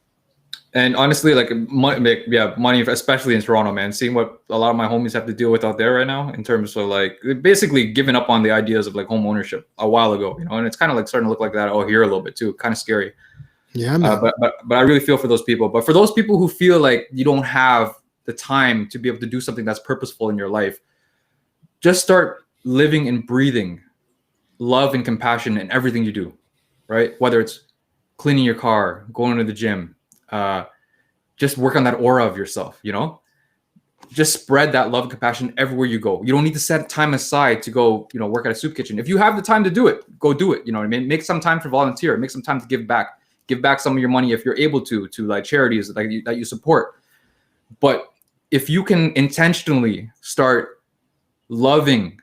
And honestly, like money, especially in Toronto, man, seeing what a lot of my homies have to deal with out there right now in terms of like basically giving up on the ideas of like home ownership a while ago, you know, and it's kind of like starting to look like that here a little bit too, kind of scary. Yeah, man. But I really feel for those people. But for those people who feel like you don't have the time to be able to do something that's purposeful in your life, just start living and breathing love and compassion in everything you do, right? Whether it's cleaning your car, going to the gym, just work on that aura of yourself, you know? Just spread that love and compassion everywhere you go. You don't need to set time aside to go, you know, work at a soup kitchen. If you have the time to do it, go do it. You know what I mean? Make some time to volunteer, make some time to give back some of your money if you're able to like charities that you support. But if you can intentionally start loving,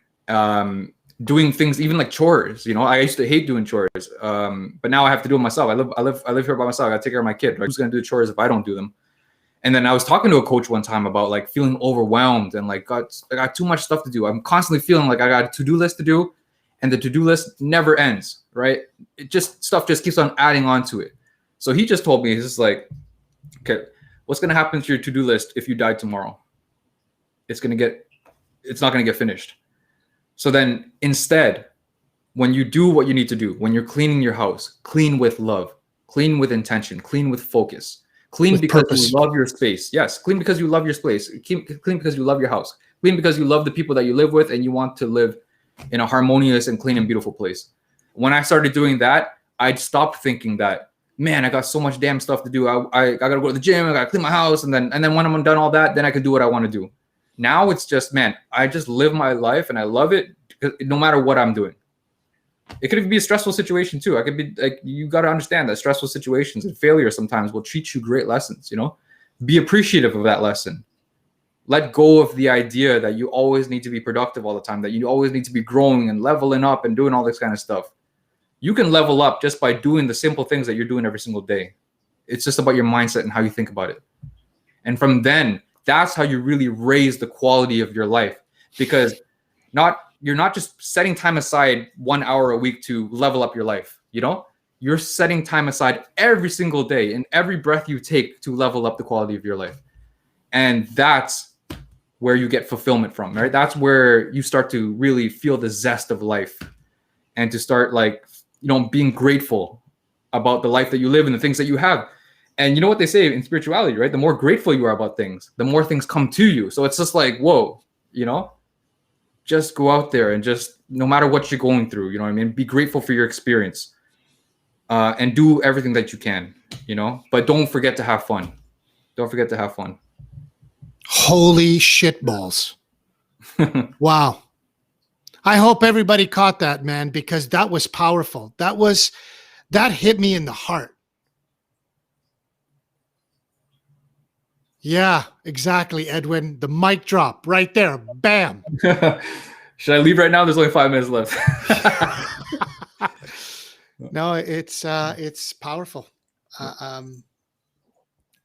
doing things, even like chores, you know, I used to hate doing chores, but now I have to do it myself. I live here by myself. I gotta take care of my kid. Right? Who's gonna do the chores if I don't do them? And then I was talking to a coach one time about like feeling overwhelmed and like I got too much stuff to do. I'm constantly feeling like I got a to-do list to do, and the to-do list never ends, right? Stuff just keeps on adding on to it. So he just told me, he's just like, okay, what's gonna happen to your to-do list if you die tomorrow? It's not gonna get finished. So then instead, when you do what you need to do, when you're cleaning your house, clean with love, clean with intention, clean with focus, clean because you love your space. Yes, clean because you love your space. Clean because you love your house. Clean because you love the people that you live with and you want to live in a harmonious and clean and beautiful place. When I started doing that, I'd stopped thinking that, man, I got so much damn stuff to do. I gotta go to the gym, I gotta clean my house, and then when I'm done all that, then I can do what I want to do. Now it's just, man, I just live my life and I love it no matter what I'm doing. It could be a stressful situation too. I could be like, you got to understand that stressful situations and failure sometimes will teach you great lessons, you know? Be appreciative of that lesson. Let go of the idea that you always need to be productive all the time, that you always need to be growing and leveling up and doing all this kind of stuff. You can level up just by doing the simple things that you're doing every single day. It's just about your mindset and how you think about it. And from then, that's how you really raise the quality of your life, because you're not just setting time aside 1 hour a week to level up your life. You know, you're setting time aside every single day and every breath you take to level up the quality of your life. And that's where you get fulfillment from, right? That's where you start to really feel the zest of life and to start like, you know, being grateful about the life that you live and the things that you have. And you know what they say in spirituality, right? The more grateful you are about things, the more things come to you. So it's just like, whoa, you know, just go out there and just, no matter what you're going through, you know what I mean? Be grateful for your experience, and do everything that you can, you know, but don't forget to have fun. Don't forget to have fun. Holy shitballs. Wow. I hope everybody caught that, man, because that was powerful. That hit me in the heart. Yeah, exactly, Edwin. The mic drop right there. Bam. Should I leave right now? There's only 5 minutes left. No, it's powerful.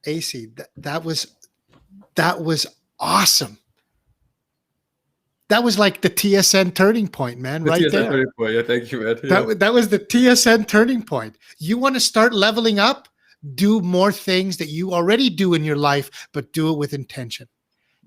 Acie, that was awesome. That was like the TSN turning point, man, The right TSN there. turning point. Yeah, thank you, man. Yeah. That was the TSN turning point. You want to start leveling up? Do more things that you already do in your life, but do it with intention.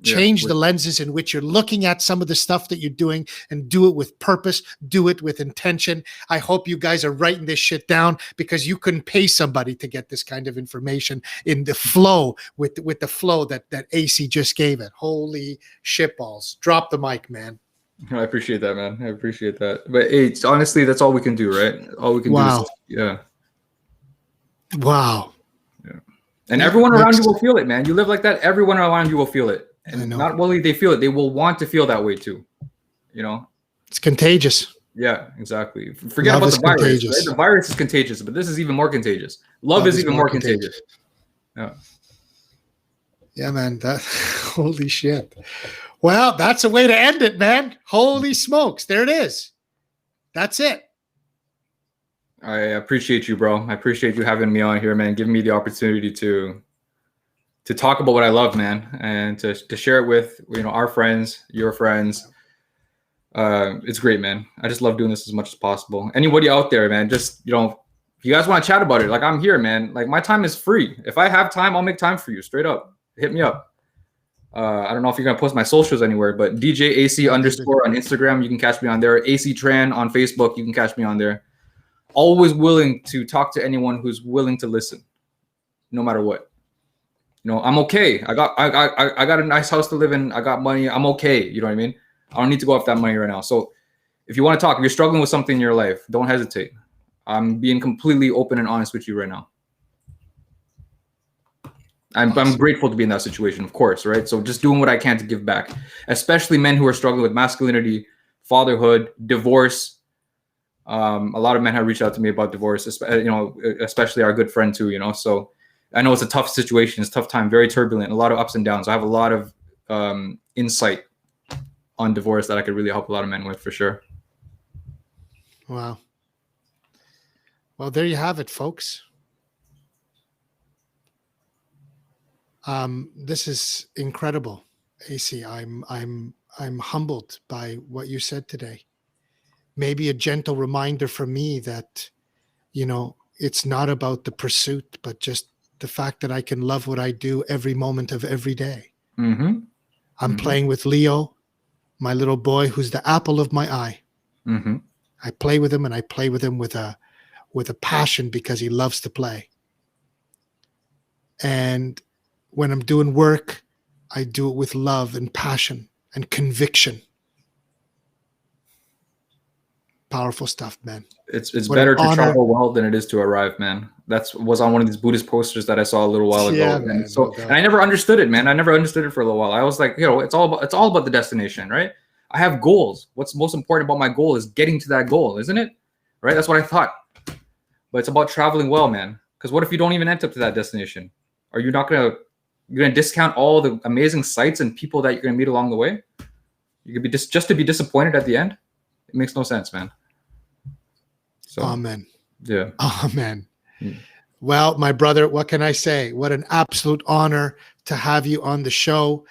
Change the lenses in which you're looking at some of the stuff that you're doing, and do it with purpose, do it with intention. I hope you guys are writing this shit down, because you couldn't pay somebody to get this kind of information in the flow with the flow that Acie just gave it. Holy shitballs. Drop the mic, man. I appreciate that, man. I appreciate that. But hey, honestly, that's all we can do, right? All we can do is, yeah. Wow. Yeah. And everyone around you will feel it, man. You live like that, everyone around you will feel it. And not only they feel it, they will want to feel that way too. You know? It's contagious. Yeah, exactly. Forget about the virus. Right? The virus is contagious, but this is even more contagious. Love is even more contagious. Yeah. Yeah, man. Holy shit. Well, that's a way to end it, man. Holy smokes. There it is. That's it. I appreciate you, bro. I appreciate you having me on here, man. Giving me the opportunity to talk about what I love, man, and to share it with, our friends, your friends. It's great, man. I just love doing this as much as possible. Anybody out there, man, just, if you guys want to chat about it, like, I'm here, man. Like, my time is free. If I have time, I'll make time for you. Straight up. Hit me up. I don't know if you're going to post my socials anywhere, but DJ Acie _ on Instagram. You can catch me on there. Acie Tran on Facebook. You can catch me on there. Always willing to talk to anyone who's willing to listen, no matter what. I'm okay. I got a nice house to live in. I got money. I'm okay. You know what I mean? I don't need to go off that money right now. So if you want to talk, if you're struggling with something in your life, don't hesitate. I'm being completely open and honest with you right now. I'm grateful to be in that situation, of course, right? So just doing what I can to give back, especially men who are struggling with masculinity, fatherhood, divorce. A lot of men have reached out to me about divorce, especially our good friend too, so I know it's a tough situation. It's a tough time, very turbulent, a lot of ups and downs. I have a lot of insight on divorce that I could really help a lot of men with, for sure. Wow. Well, there you have it, folks. This is incredible, Acie. I'm humbled by what you said today. Maybe a gentle reminder for me that, it's not about the pursuit, but just the fact that I can love what I do every moment of every day. Mm-hmm. I'm playing with Leo, my little boy, who's the apple of my eye. Mm-hmm. I play with him, and I play with him with a passion, because he loves to play. And when I'm doing work, I do it with love and passion and conviction. Powerful stuff, man. It's better to travel well than it is to arrive, man. Was on one of these Buddhist posters that I saw a little while ago. Yeah, and man, and I never understood it, man. I never understood it for a little while. I was like, it's all about the destination, right? I have goals. What's most important about my goal is getting to that goal, isn't it? Right? That's what I thought. But it's about traveling well, man. Because what if you don't even end up to that destination? Are you not you're gonna discount all the amazing sights and people that you're gonna meet along the way? You could be just to be disappointed at the end. It makes no sense, man. So, amen. Yeah. Amen. Well, my brother, what can I say? What an absolute honor to have you on the show.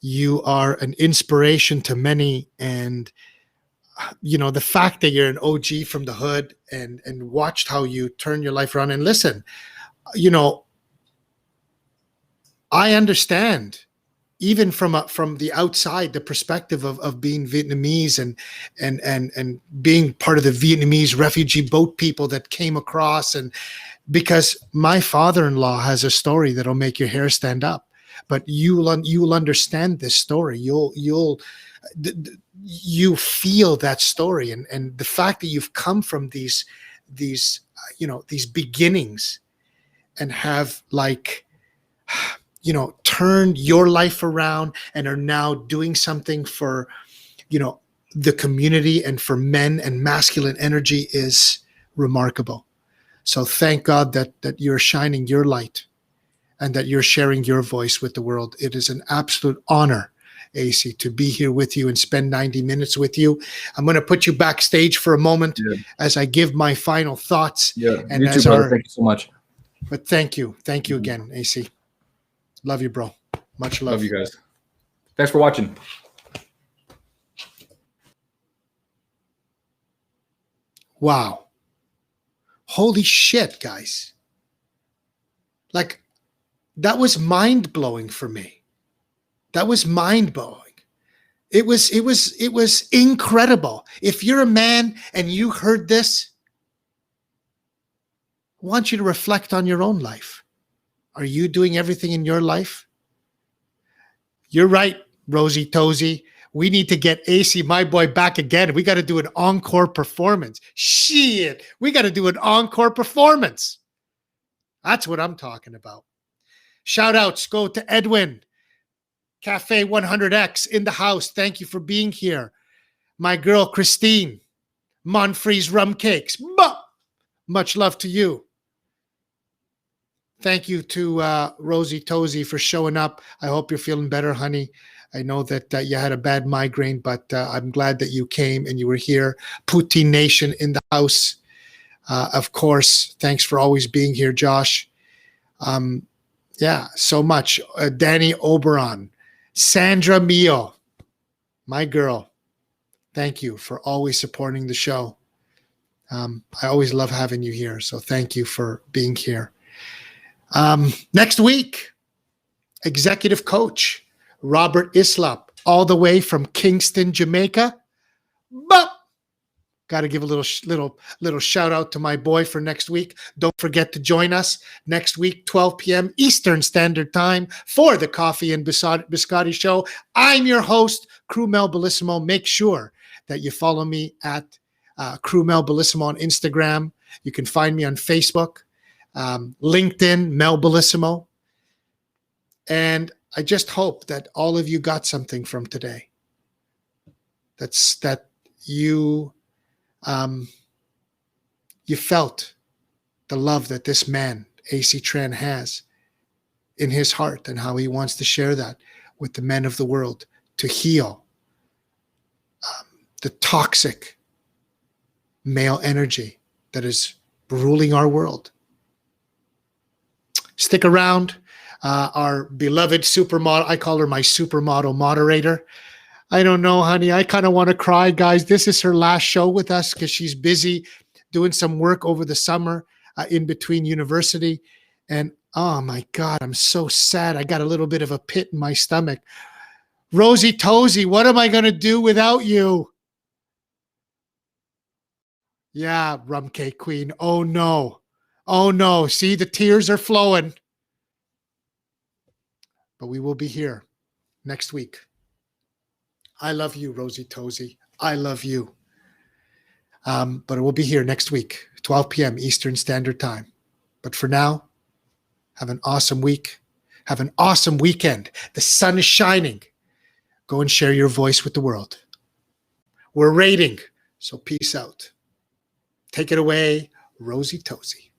You are an inspiration to many. And, the fact that you're an OG from the hood and watched how you turn your life around. And listen, I understand, even from the outside, the perspective of being Vietnamese and being part of the Vietnamese refugee boat people that came across, and because my father-in-law has a story that'll make your hair stand up, but you'll understand this story. You feel that story, and the fact that you've come from these beginnings and have turned your life around and are now doing something for, the community and for men and masculine energy is remarkable. So thank God that you're shining your light and that you're sharing your voice with the world. It is an absolute honor Acie, to be here with you and spend 90 minutes with you. I'm going to put you backstage for a moment as I give my final thoughts. Yeah, and you too, brother. Thank you so much. But thank you again, Acie. Love you, bro. Much love. Love you guys. Thanks for watching. Wow. Holy shit, guys. Like, that was mind-blowing for me. That was mind-blowing. It was incredible. If you're a man and you heard this, I want you to reflect on your own life. Are you doing everything in your life? You're right, Rosie Tozy. We need to get Acie, my boy, back again. We got to do an encore performance. Shit, we got to do an encore performance. That's what I'm talking about. Shout outs go to Edwin, Cafe 100X in the house. Thank you for being here. My girl, Christine, Monfreeze Rum Cakes. Much love to you. Thank you to Rosie Tozy for showing up. I hope you're feeling better, honey. I know that you had a bad migraine, but I'm glad that you came and you were here. Poutine Nation in the house. Of course, thanks for always being here, Josh. Yeah, so much. Danny Oberon, Sandra Mio, my girl. Thank you for always supporting the show. I always love having you here, so thank you for being here. Next week, executive coach Robert Islop, all the way from Kingston, Jamaica. But got to give a little shout out to my boy for next week. Don't forget to join us next week, 12 p.m. Eastern Standard Time for the Coffee and Biscotti Show. I'm your host, Crew Mel Bellissimo. Make sure that you follow me at Crew Mel Bellissimo on Instagram. You can find me on Facebook, LinkedIn, Mel Bellissimo. And I just hope that all of you got something from today. That you felt the love that this man, Acie Tran, has in his heart and how he wants to share that with the men of the world to heal the toxic male energy that is ruling our world. Stick around. Our beloved supermodel, I call her my supermodel moderator. I don't know, honey. I kind of want to cry, guys. This is her last show with us because she's busy doing some work over the summer in between university. And oh my God, I'm so sad. I got a little bit of a pit in my stomach. Rosie Tozy, what am I going to do without you? Yeah, Rum Cake Queen. Oh no. Oh no. See, the tears are flowing. But we will be here next week. I love you, Rosie Tozy. I love you. But it will be here next week, 12 p.m. Eastern Standard Time. But for now, have an awesome week. Have an awesome weekend. The sun is shining. Go and share your voice with the world. We're raiding, so peace out. Take it away, Rosie Tozy.